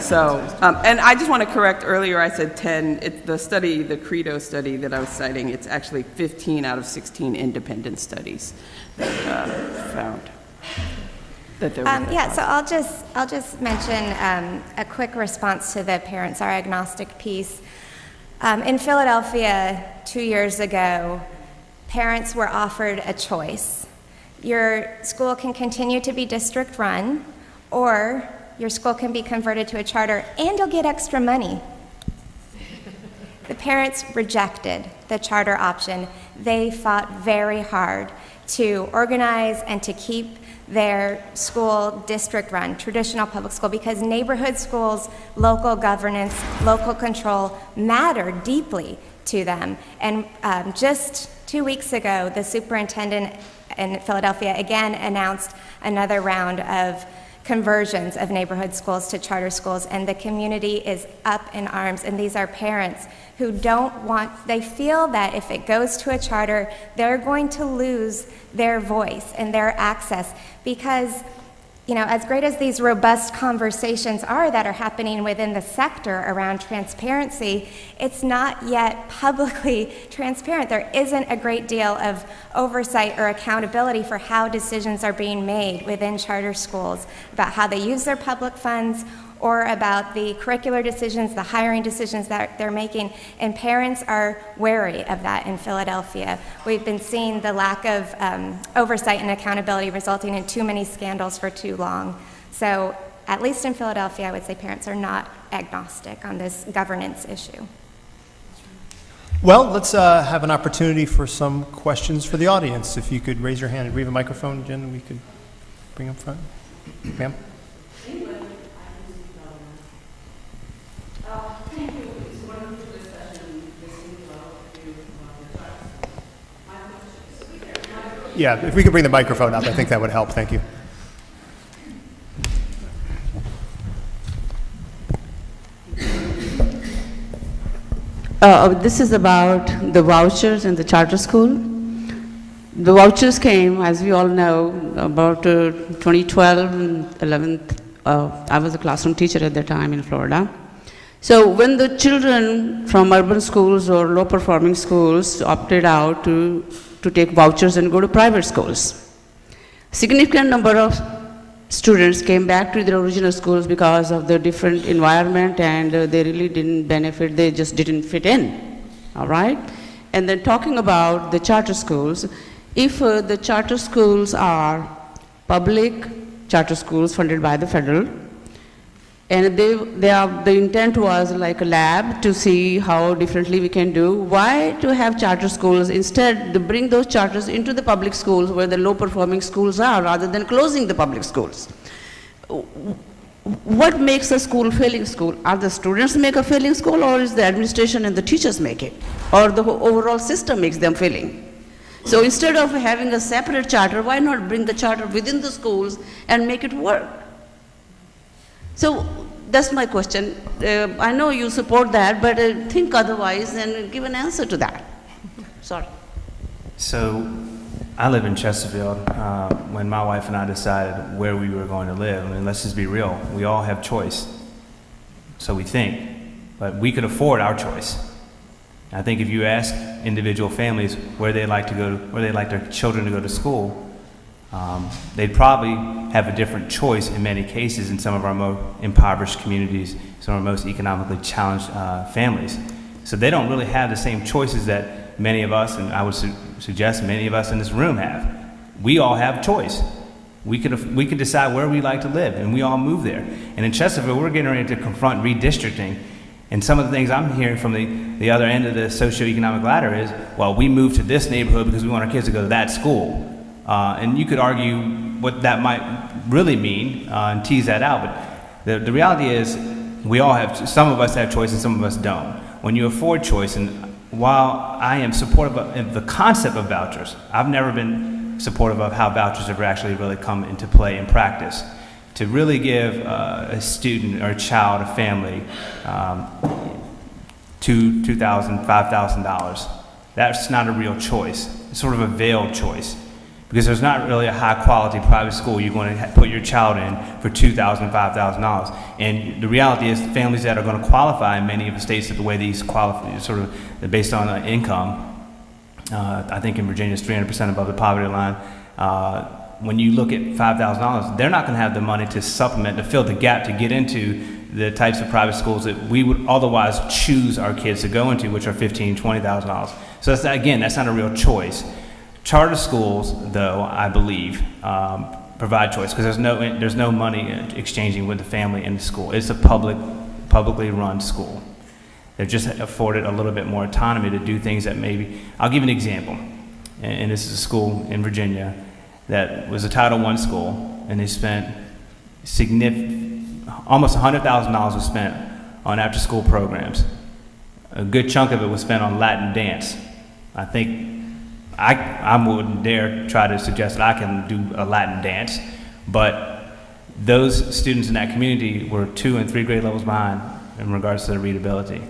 So, and I just want to correct earlier, I said 10, the Credo study that I was citing, it's actually 15 out of 16 independent studies that found that there was so I'll just mention a quick response to the parents are agnostic piece. In Philadelphia 2 years ago, parents were offered a choice. Your school can continue to be district run, or your school can be converted to a charter and you'll get extra money. The parents rejected the charter option. They fought very hard to organize and to keep their school district run, traditional public school, because neighborhood schools, local governance, local control matter deeply to them. And just 2 weeks ago, the superintendent in Philadelphia again announced another round of conversions of neighborhood schools to charter schools, and the community is up in arms. And these are parents who they feel that if it goes to a charter, they're going to lose their voice and their access, because as great as these robust conversations are that are happening within the sector around transparency, it's not yet publicly transparent. There isn't a great deal of oversight or accountability for how decisions are being made within charter schools about how they use their public funds or about the curricular decisions, the hiring decisions that they're making, and parents are wary of that in Philadelphia. We've been seeing the lack of oversight and accountability resulting in too many scandals for too long. So at least in Philadelphia, I would say parents are not agnostic on this governance issue. Well, let's have an opportunity for some questions for the audience. If you could raise your hand. Do we have a microphone, Jen, we could bring up front? Ma'am? Yeah, if we could bring the microphone up, I think that would help. Thank you. This is about the vouchers in the charter school. The vouchers came, as we all know, about 2012, 11th. I was a classroom teacher at that time in Florida. So when the children from urban schools or low-performing schools opted out to take vouchers and go to private schools, significant number of students came back to their original schools because of the different environment, and they really didn't benefit, they just didn't fit in, all right? And then talking about the charter schools, if the charter schools are public charter schools funded by the federal, and the intent was like a lab to see how differently we can do. Why to have charter schools instead to bring those charters into the public schools where the low performing schools are, rather than closing the public schools? What makes a school failing school? Are the students make a failing school, or is the administration and the teachers make it? Or the overall system makes them failing? So instead of having a separate charter, why not bring the charter within the schools and make it work? So that's my question. I know you support that, but think otherwise and give an answer to that. Sorry. So I live in Chesterfield. When my wife and I decided where we were going to live, I mean, let's just be real. We all have choice. So we think, but we could afford our choice. I think if you ask individual families where they like to go, where they like their children to go to school, they'd probably have a different choice in many cases in some of our more impoverished communities, some of our most economically challenged families. So they don't really have the same choices that many of us, and I would suggest many of us in this room have. We all have choice. We could decide where we like to live, and we all move there. And in Chesterfield, we're getting ready to confront redistricting. And some of the things I'm hearing from the other end of the socioeconomic ladder is, well, we moved to this neighborhood because we want our kids to go to that school. And you could argue what that might really mean and tease that out, but the reality is we all have, some of us have choice and some of us don't. When you afford choice, and while I am supportive of the concept of vouchers, I've never been supportive of how vouchers have actually really come into play in practice. To really give a student or a child, a family, $2,000, $5,000, that's not a real choice. It's sort of a veiled choice. Because there's not really a high quality private school you're going to put your child in for $2,000, $5,000. And the reality is families that are going to qualify in many of the states, that the way these qualify, sort of based on income, I think in Virginia it's 300% above the poverty line. When you look at $5,000, they're not going to have the money to supplement, to fill the gap, to get into the types of private schools that we would otherwise choose our kids to go into, which are $15,000, $20,000. So that's, again, that's not a real choice. Charter schools, though, I believe, provide choice, because there's no money exchanging with the family in the school. It's a publicly run school. They're just afforded a little bit more autonomy to do things that maybe, I'll give you an example. And this is a school in Virginia that was a Title I school, and they spent almost $100,000 was spent on after-school programs. A good chunk of it was spent on Latin dance. I think I wouldn't dare try to suggest that I can do a Latin dance, but those students in that community were 2 and 3 grade levels behind in regards to their readability.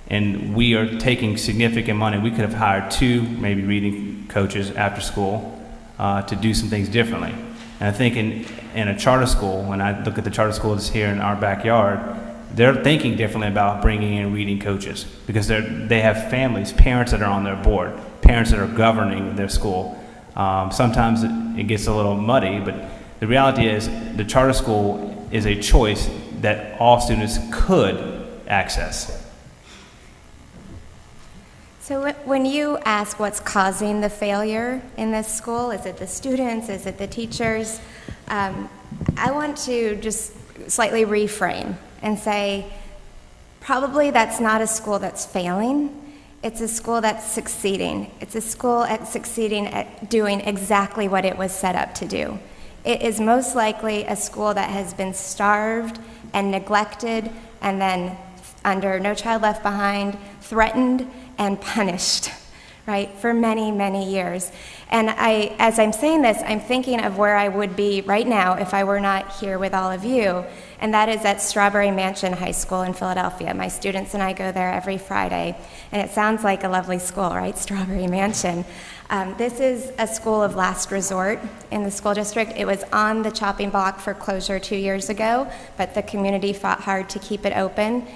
And we are taking significant money. We could have hired 2 maybe reading coaches after school to do some things differently. And I think in a charter school, when I look at the charter schools here in our backyard, they're thinking differently about bringing in reading coaches, because they have families, parents that are on their board, parents that are governing their school. Sometimes it gets a little muddy, but the reality is the charter school is a choice that all students could access. So when you ask what's causing the failure in this school, is it the students, is it the teachers? I want to just slightly reframe and say, probably that's not a school that's failing. It's a school that's succeeding. It's a school succeeding at doing exactly what it was set up to do. It is most likely a school that has been starved and neglected, and then under No Child Left Behind, threatened and punished, right, for many, many years. And as I'm saying this, I'm thinking of where I would be right now if I were not here with all of you, and that is at Strawberry Mansion High School in Philadelphia. My students and I go there every Friday, and it sounds like a lovely school, right, Strawberry Mansion. This is a school of last resort in the school district. It was on the chopping block for closure 2 years ago, but the community fought hard to keep it open.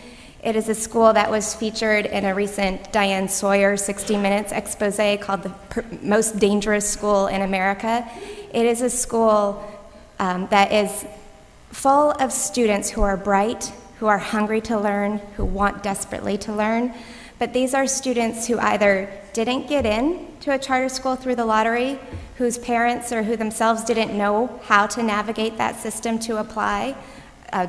It is a school that was featured in a recent Diane Sawyer 60 Minutes expose called the most dangerous school in America. It is a school that is full of students who are bright, who are hungry to learn, who want desperately to learn. But these are students who either didn't get in to a charter school through the lottery, whose parents or who themselves didn't know how to navigate that system to apply,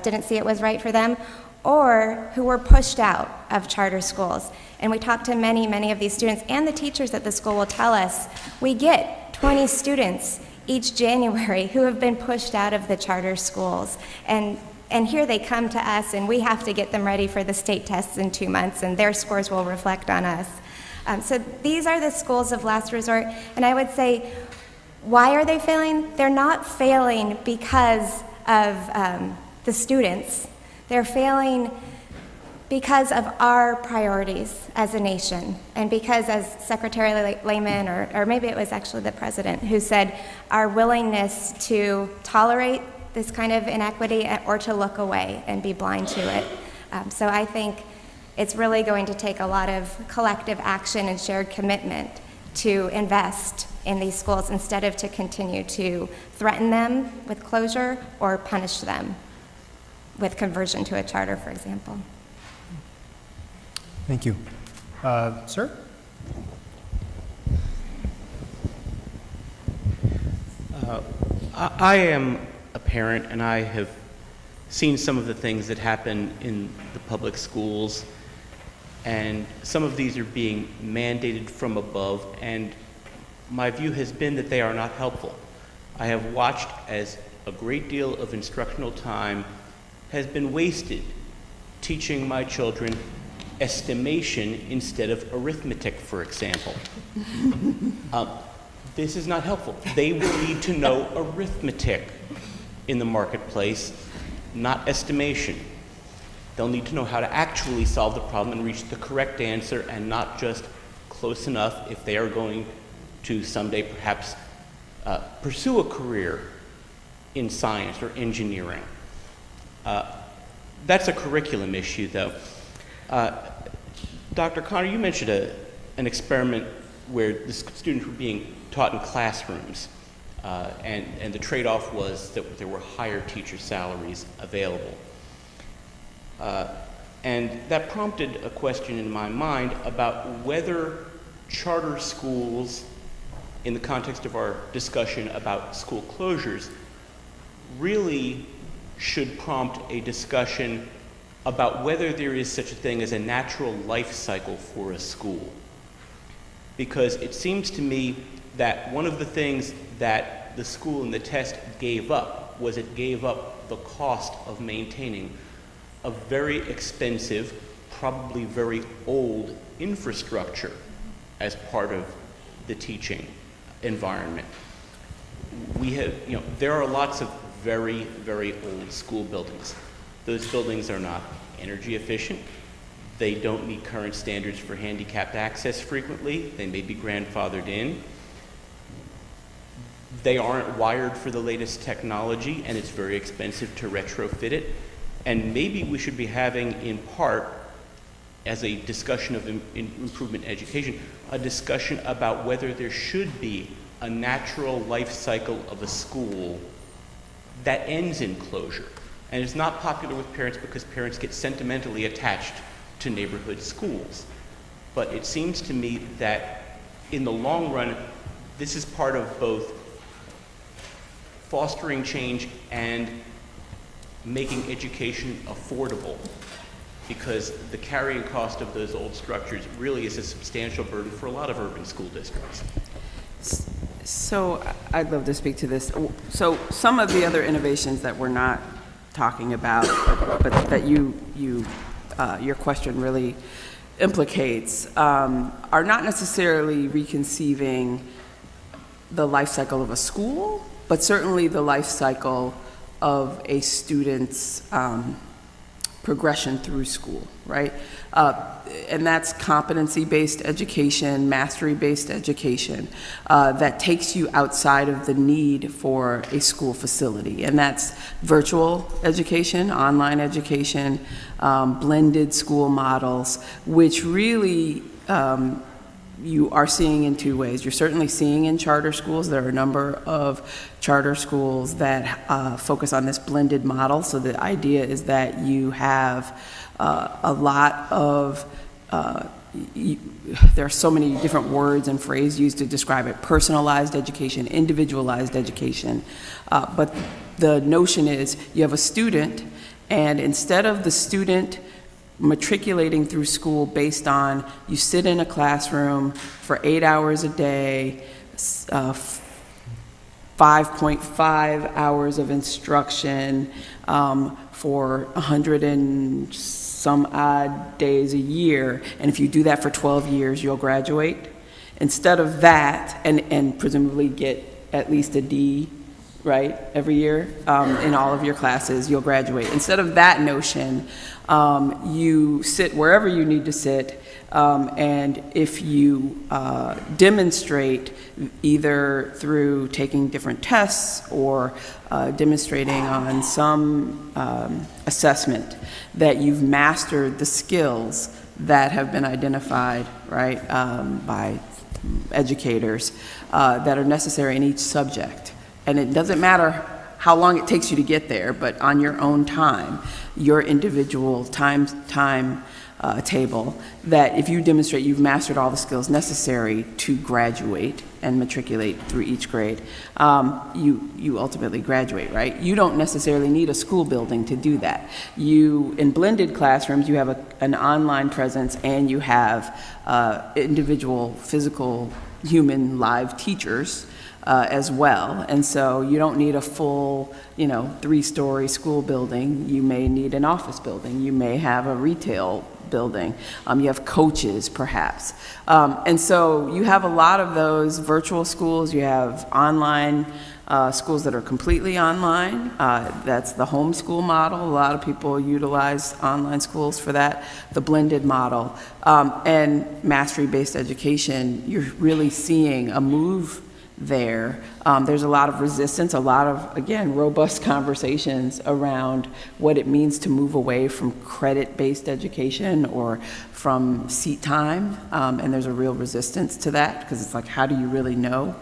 didn't see it was right for them, or who were pushed out of charter schools. And we talked to many, many of these students, and the teachers at the school will tell us, we get 20 students each January who have been pushed out of the charter schools. And here they come to us, and we have to get them ready for the state tests in 2 months, and their scores will reflect on us. So these are the schools of last resort, and I would say, why are they failing? They're not failing because of the students. They're failing because of our priorities as a nation, and because, as Secretary Lehman, or maybe it was actually the president, who said our willingness to tolerate this kind of inequity or to look away and be blind to it. So I think it's really going to take a lot of collective action and shared commitment to invest in these schools instead of to continue to threaten them with closure or punish them with conversion to a charter, for example. Thank you. Sir? I am a parent, and I have seen some of the things that happen in the public schools, and some of these are being mandated from above, and my view has been that they are not helpful. I have watched as a great deal of instructional time has been wasted teaching my children estimation instead of arithmetic, for example. This is not helpful. They will need to know arithmetic in the marketplace, not estimation. They'll need to know how to actually solve the problem and reach the correct answer, and not just close enough if they are going to someday perhaps pursue a career in science or engineering. That's a curriculum issue, though. Dr. Conner, you mentioned an experiment where the students were being taught in classrooms, and the trade-off was that there were higher teacher salaries available. And that prompted a question in my mind about whether charter schools, in the context of our discussion about school closures, really should prompt a discussion about whether there is such a thing as a natural life cycle for a school. Because it seems to me that one of the things that the school in the test gave up was it gave up the cost of maintaining a very expensive, probably very old infrastructure as part of the teaching environment. We have, there are lots of very, very old school buildings. Those buildings are not energy efficient. They don't meet current standards for handicapped access frequently. They may be grandfathered in. They aren't wired for the latest technology, and it's very expensive to retrofit it. And maybe we should be having, in part, as a discussion of improvement in education, a discussion about whether there should be a natural life cycle of a school that ends in closure. And it's not popular with parents because parents get sentimentally attached to neighborhood schools. But it seems to me that in the long run, this is part of both fostering change and making education affordable, because the carrying cost of those old structures really is a substantial burden for a lot of urban school districts. So I'd love to speak to this. So some of the other innovations that we're not talking about, but that your question really implicates are not necessarily reconceiving the life cycle of a school, but certainly the life cycle of a student's progression through school, right? And that's competency-based education, mastery-based education that takes you outside of the need for a school facility. And that's virtual education, online education, blended school models, which really you are seeing in two ways. You're certainly seeing in charter schools. There are a number of charter schools that focus on this blended model. So the idea is that you have a lot of, there are so many different words and phrases used to describe it: personalized education, individualized education. But the notion is you have a student, and instead of the student matriculating through school based on you sit in a classroom for 8 hours a day, 5.5 hours of instruction for 100 and some odd days a year, and if you do that for 12 years, you'll graduate. Instead of that, and presumably get at least a D, right, every year in all of your classes, you'll graduate. Instead of that notion, you sit wherever you need to sit, and if you demonstrate either through taking different tests or demonstrating on some assessment that you've mastered the skills that have been identified, right, by educators that are necessary in each subject. And it doesn't matter how long it takes you to get there, but on your own time, your individual time table, that if you demonstrate you've mastered all the skills necessary to graduate and matriculate through each grade, you ultimately graduate, right? You don't necessarily need a school building to do that. In blended classrooms, you have an online presence, and you have individual physical human live teachers as well. And so you don't need a full, 3-story school building. You may need an office building. You may have a retail building. You have coaches, perhaps. And so you have a lot of those virtual schools. You have online schools that are completely online. That's the homeschool model. A lot of people utilize online schools for that, the blended model. And mastery-based education, you're really seeing a move there. There's a lot of resistance, a lot of, again, robust conversations around what it means to move away from credit-based education or from seat time, and there's a real resistance to that, because it's like, how do you really know?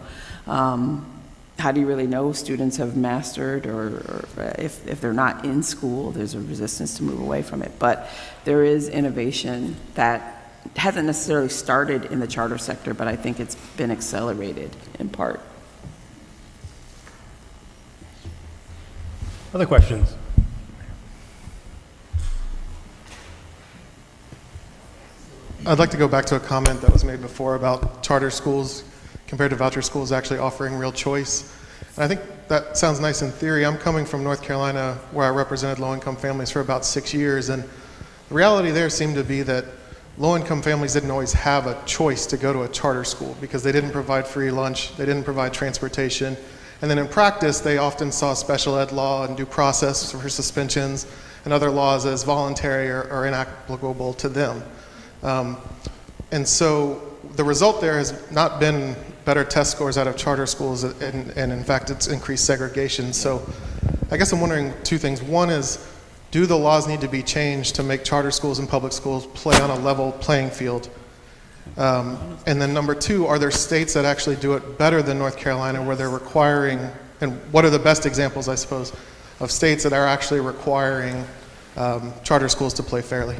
How do you really know students have mastered, or if they're not in school, there's a resistance to move away from it. But there is innovation that hasn't necessarily started in the charter sector, but I think it's been accelerated in part. Other questions? I'd like to go back to a comment that was made before about charter schools compared to voucher schools actually offering real choice. And I think that sounds nice in theory. I'm coming from North Carolina, where I represented low-income families for about 6 years, and the reality there seemed to be that low-income families didn't always have a choice to go to a charter school because they didn't provide free lunch, they didn't provide transportation, and then in practice they often saw special ed law and due process for suspensions and other laws as voluntary or inapplicable to them. And so the result there has not been better test scores out of charter schools, and in fact it's increased segregation. So I guess I'm wondering two things. One is, do the laws need to be changed to make charter schools and public schools play on a level playing field? And then number two, are there states that actually do it better than North Carolina, where they're requiring, and what are the best examples, I suppose, of states that are actually requiring charter schools to play fairly?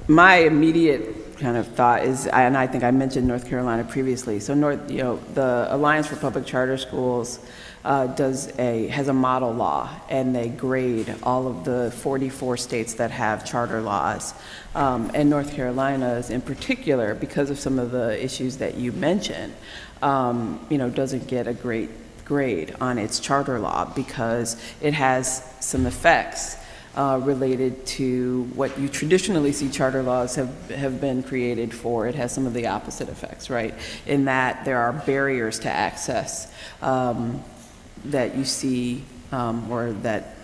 My immediate kind of thought is, and I think I mentioned North Carolina previously, so the Alliance for Public Charter Schools has a model law, and they grade all of the 44 states that have charter laws. And North Carolina's in particular, because of some of the issues that you mentioned, doesn't get a great grade on its charter law because it has some effects related to what you traditionally see charter laws have been created for. It has some of the opposite effects, right? In that there are barriers to access that you see or that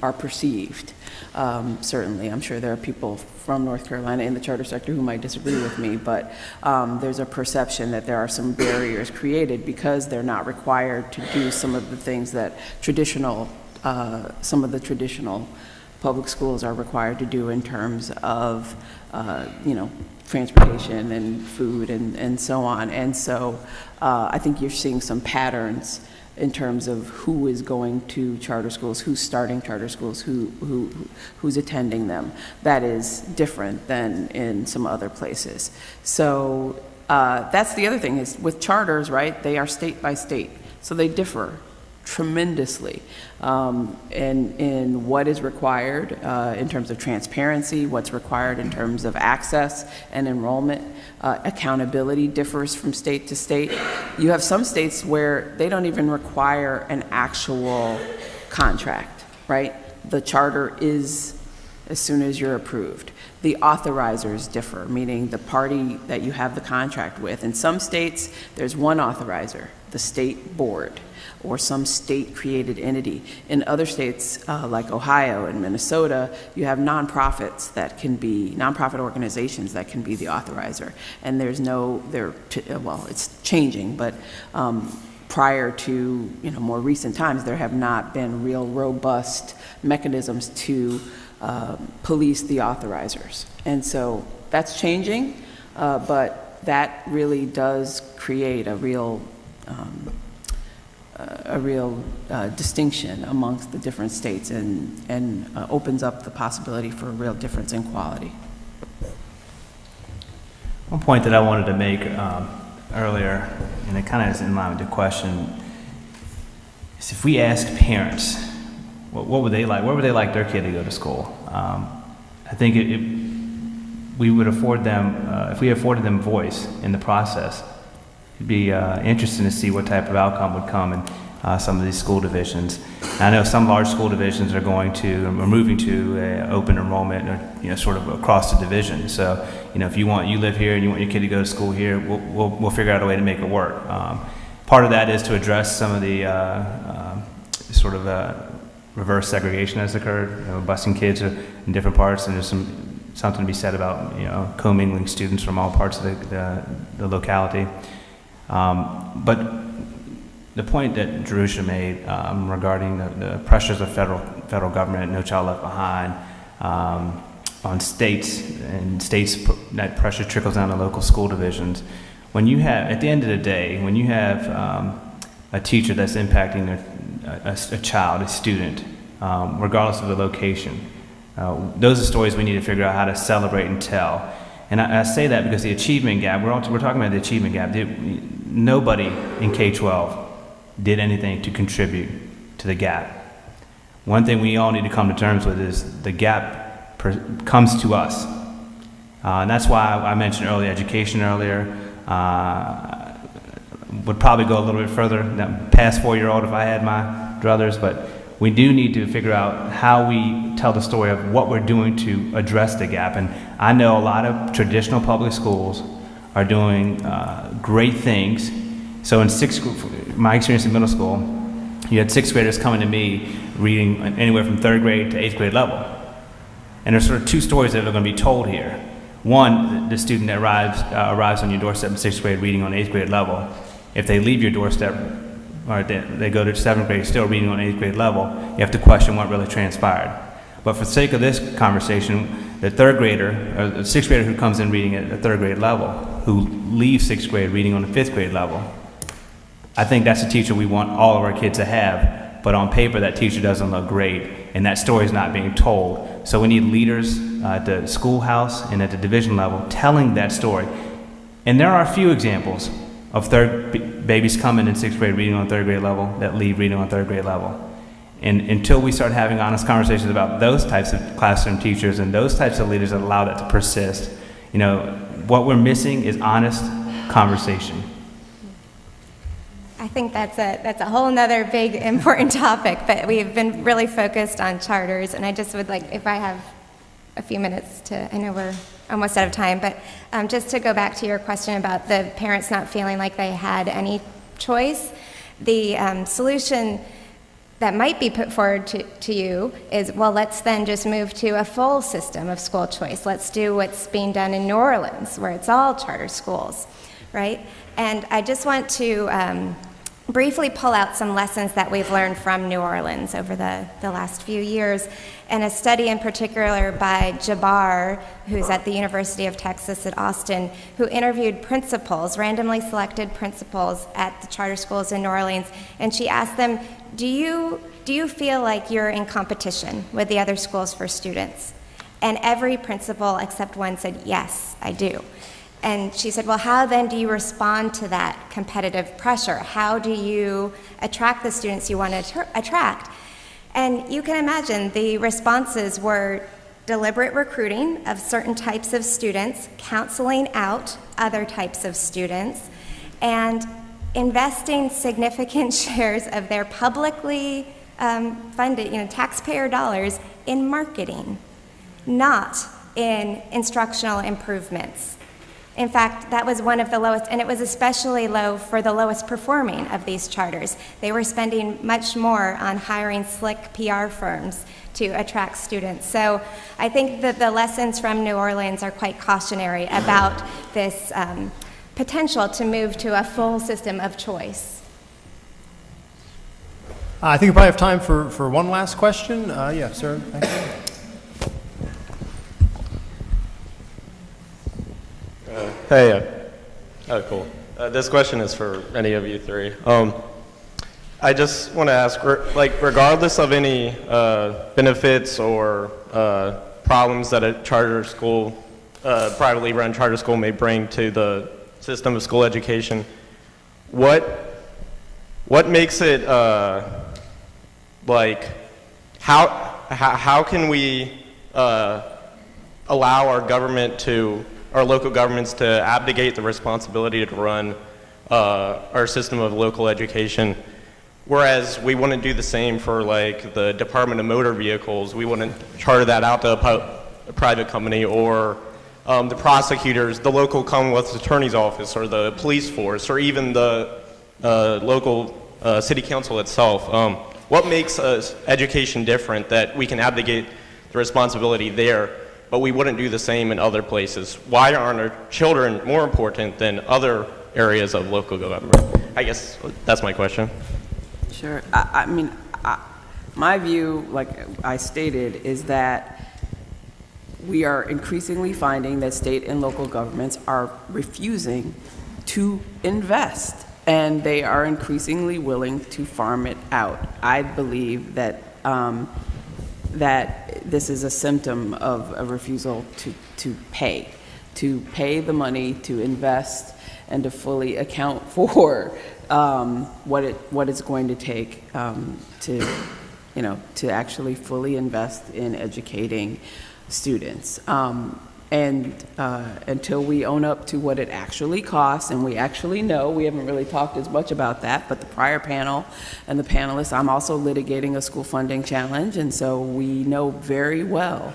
are perceived. Certainly, I'm sure there are people from North Carolina in the charter sector who might disagree with me, but there's a perception that there are some barriers created because they're not required to do some of the things that some of the traditional public schools are required to do in terms of, transportation and food and so on. And so I think you're seeing some patterns in terms of who is going to charter schools, who's starting charter schools, who's attending them. That is different than in some other places. So that's the other thing is with charters, right? They are state by state, so they differ tremendously in what is required in terms of transparency, what's required in terms of access and enrollment. Accountability differs from state to state. You have some states where they don't even require an actual contract, right? The charter is as soon as you're approved. The authorizers differ, meaning the party that you have the contract with. In some states, there's one authorizer, the state board, or some state-created entity. In other states, like Ohio and Minnesota, you have nonprofits that can be, nonprofit organizations that can be the authorizer. And there's no, well, it's changing, but prior to more recent times, there have not been real robust mechanisms to police the authorizers. And so that's changing, but that really does create a real distinction amongst the different states and opens up the possibility for a real difference in quality. One point that I wanted to make earlier, and it kind of is in line with the question, is if we ask parents, what would they like? Where would they like their kid to go to school? I think we would afford them, if we afforded them voice in the process, it'd be interesting to see what type of outcome would come in some of these school divisions. And I know some large school divisions are moving to open enrollment, or sort of across the division. So, if you live here and you want your kid to go to school here, we'll figure out a way to make it work. Part of that is to address some of the sort of reverse segregation that's occurred, busing kids in different parts, and there's something to be said about commingling students from all parts of the locality. But the point that Jerusha made regarding the pressures of federal government, No Child Left Behind, on states, and states, that pressure trickles down to local school divisions. When you have, at the end of the day, when you have a teacher that's impacting a child, a student, regardless of the location, those are stories we need to figure out how to celebrate and tell. And I say that because the achievement gap, we're talking about the achievement gap. Nobody in K-12 did anything to contribute to the gap. One thing we all need to come to terms with is the gap comes to us. And that's why I mentioned early education earlier. Would probably go a little bit further, past 4-year-old if I had my druthers, but we do need to figure out how we tell the story of what we're doing to address the gap. And I know a lot of traditional public schools are doing great things. So in my experience in middle school, you had 6th graders coming to me reading anywhere from 3rd grade to 8th grade level. And there's sort of 2 stories that are going to be told here. One, the student that arrives on your doorstep in 6th grade reading on 8th grade level. If they leave your doorstep, or they go to 7th grade still reading on 8th grade level, you have to question what really transpired. But for the sake of this conversation, the 3rd grader, or the 6th grader who comes in reading at the 3rd grade level, who leaves 6th grade reading on the 5th grade level, I think that's a teacher we want all of our kids to have, but on paper that teacher doesn't look great, and that story is not being told. So we need leaders at the schoolhouse and at the division level telling that story. And there are a few examples of babies coming in 6th grade reading on 3rd grade level that leave reading on 3rd grade level. And until we start having honest conversations about those types of classroom teachers and those types of leaders that allow that to persist, what we're missing is honest conversation. I I think that's a whole nother big important topic, but we've been really focused on charters, and I just would like, if I have a few minutes to, I know we're almost out of time, but just to go back to your question about the parents not feeling like they had any choice, the solution that might be put forward to you is, well, let's then just move to a full system of school choice. Let's do what's being done in New Orleans, where it's all charter schools, right? And I just want to briefly pull out some lessons that we've learned from New Orleans over the last few years, and a study in particular by Jabbar, who's at the University of Texas at Austin, who interviewed principals, randomly selected principals at the charter schools in New Orleans, and she asked them, do you feel like you're in competition with the other schools for students? And every principal except one said, yes, I do. And she said, well, how then do you respond to that competitive pressure? How do you attract the students you want to attract? And you can imagine the responses were deliberate recruiting of certain types of students, counseling out other types of students, and investing significant shares of their publicly funded, taxpayer dollars in marketing, not in instructional improvements. In fact, that was one of the lowest, and it was especially low for the lowest performing of these charters. They were spending much more on hiring slick PR firms to attract students. So I think that the lessons from New Orleans are quite cautionary about this potential to move to a full system of choice. I think we probably have time for one last question. Yeah, sir. Thank you. Hey, oh, cool. This question is for any of you three. I just want to ask, regardless of any benefits or problems that a charter school, privately run charter school may bring to the system of school education, what makes it how can we allow our local governments to abdicate the responsibility to run our system of local education, whereas we wouldn't do the same for the Department of Motor Vehicles? We wouldn't charter that out to a private company, or the prosecutors, the local Commonwealth Attorney's Office, or the police force, or even the local city council itself. What makes education different that we can abdicate the responsibility there, but we wouldn't do the same in other places? Why aren't our children more important than other areas of local government? I guess that's my question. Sure. I mean, my view, like I stated, is that we are increasingly finding that state and local governments are refusing to invest, and they are increasingly willing to farm it out. I believe that that this is a symptom of a refusal to pay the money, to invest, and to fully account for what it's going to take to actually fully invest in educating students. And until we own up to what it actually costs, and we actually know, we haven't really talked as much about that, but the prior panel and the panelists, I'm also litigating a school funding challenge, and so we know very well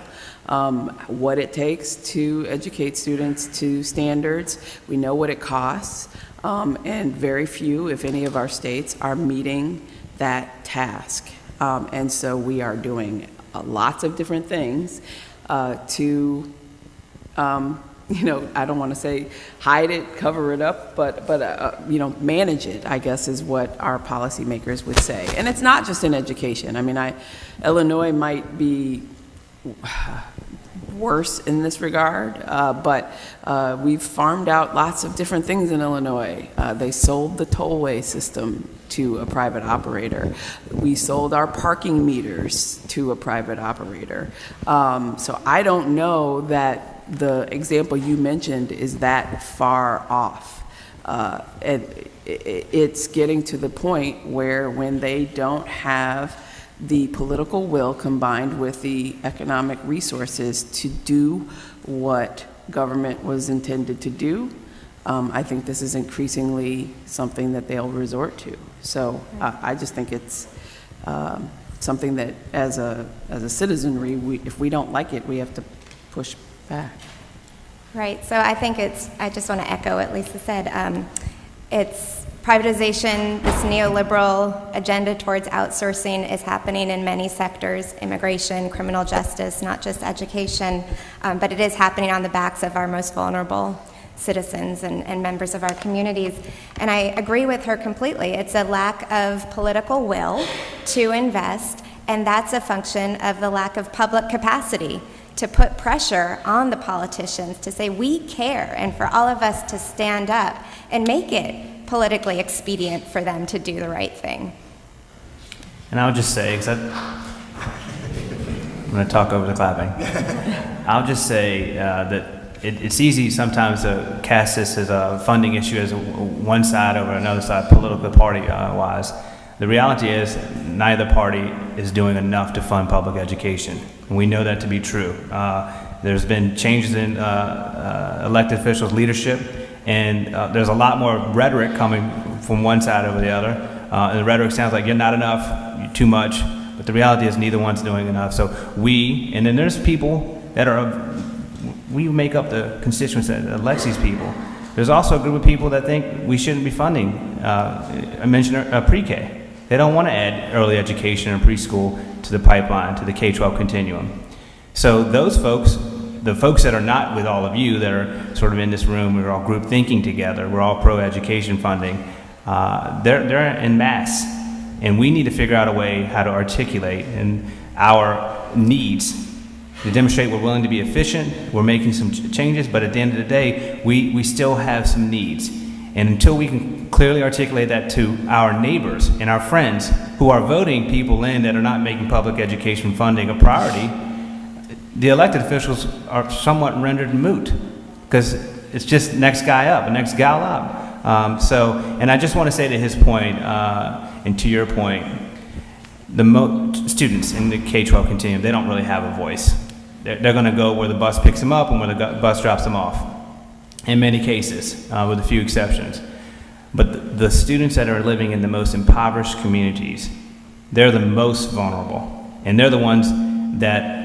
what it takes to educate students to standards. We know what it costs, and very few, if any, of our states are meeting that task. And so we are doing lots of different things to I don't want to say hide it, cover it up, but manage it, I guess, is what our policymakers would say. And it's not just in education. I mean, Illinois might be worse in this regard, but we've farmed out lots of different things in Illinois. They sold the tollway system to a private operator. We sold our parking meters to a private operator. So I don't know that the example you mentioned is that far off. And it's getting to the point where when they don't have the political will combined with the economic resources to do what government was intended to do, I think this is increasingly something that they'll resort to. So I just think it's something that as a citizenry, if we don't like it, we have to push back. Right, so I think I just want to echo what Lisa said. It's privatization, this neoliberal agenda towards outsourcing is happening in many sectors, immigration, criminal justice, not just education, but it is happening on the backs of our most vulnerable citizens and members of our communities. And I agree with her completely. It's a lack of political will to invest, and that's a function of the lack of public capacity to put pressure on the politicians to say we care, and for all of us to stand up and make it politically expedient for them to do the right thing. And I would just say, because I'm going to talk over the clapping. I'll just say that it's easy sometimes to cast this as a funding issue as one side over another side, political party-wise. The reality is neither party is doing enough to fund public education. And we know that to be true. There's been changes in elected officials' leadership, and there's a lot more rhetoric coming from one side over the other. And the rhetoric sounds like you're not enough, you're too much, but the reality is neither one's doing enough. So and then there's people that we make up the constituents that elects these people. There's also a group of people that think we shouldn't be funding, I mentioned pre-K. They don't want to add early education and preschool to the pipeline, to the K-12 continuum. So those folks, the folks that are not with all of you, that are sort of in this room, we're all group thinking together, we're all pro-education funding, they're en masse. And we need to figure out a way how to articulate our needs to demonstrate we're willing to be efficient, we're making some changes, but at the end of the day, we still have some needs. And until we can clearly articulate that to our neighbors and our friends who are voting people in that are not making public education funding a priority, the elected officials are somewhat rendered moot, because it's just next guy up, next gal up. And I just want to say to his point, and to your point, the students in the K-12 continuum, they don't really have a voice. They're going to go where the bus picks them up and where the bus drops them off, in many cases, with a few exceptions. But the students that are living in the most impoverished communities, they're the most vulnerable. And they're the ones that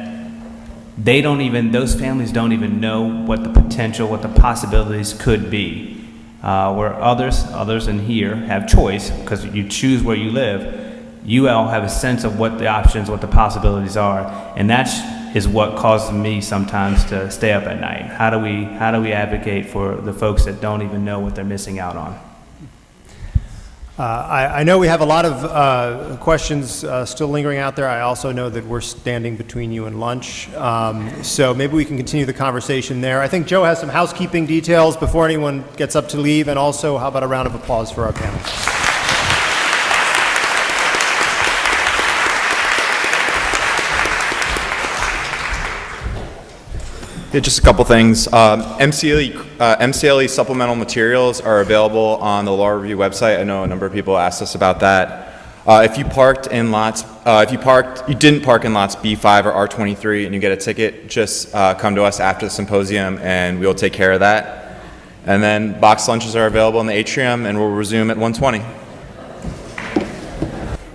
those families don't even know what the potential, what the possibilities could be. Where others in here have choice, because you choose where you live, you all have a sense of what the options, what the possibilities are, and that is what causes me sometimes to stay up at night. How do we advocate for the folks that don't even know what they're missing out on? I know we have a lot of questions still lingering out there. I also know that we're standing between you and lunch, so maybe we can continue the conversation there. I think Joe has some housekeeping details before anyone gets up to leave, and also how about a round of applause for our panel. Yeah, just a couple things. MCLE supplemental materials are available on the Law Review website. I know a number of people asked us about that. If you didn't park in lots B5 or R23 and you get a ticket, just come to us after the symposium and we'll take care of that. And then box lunches are available in the atrium, and we'll resume at 1:20.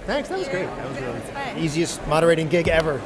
Thanks, that was great. That was the easiest moderating gig ever.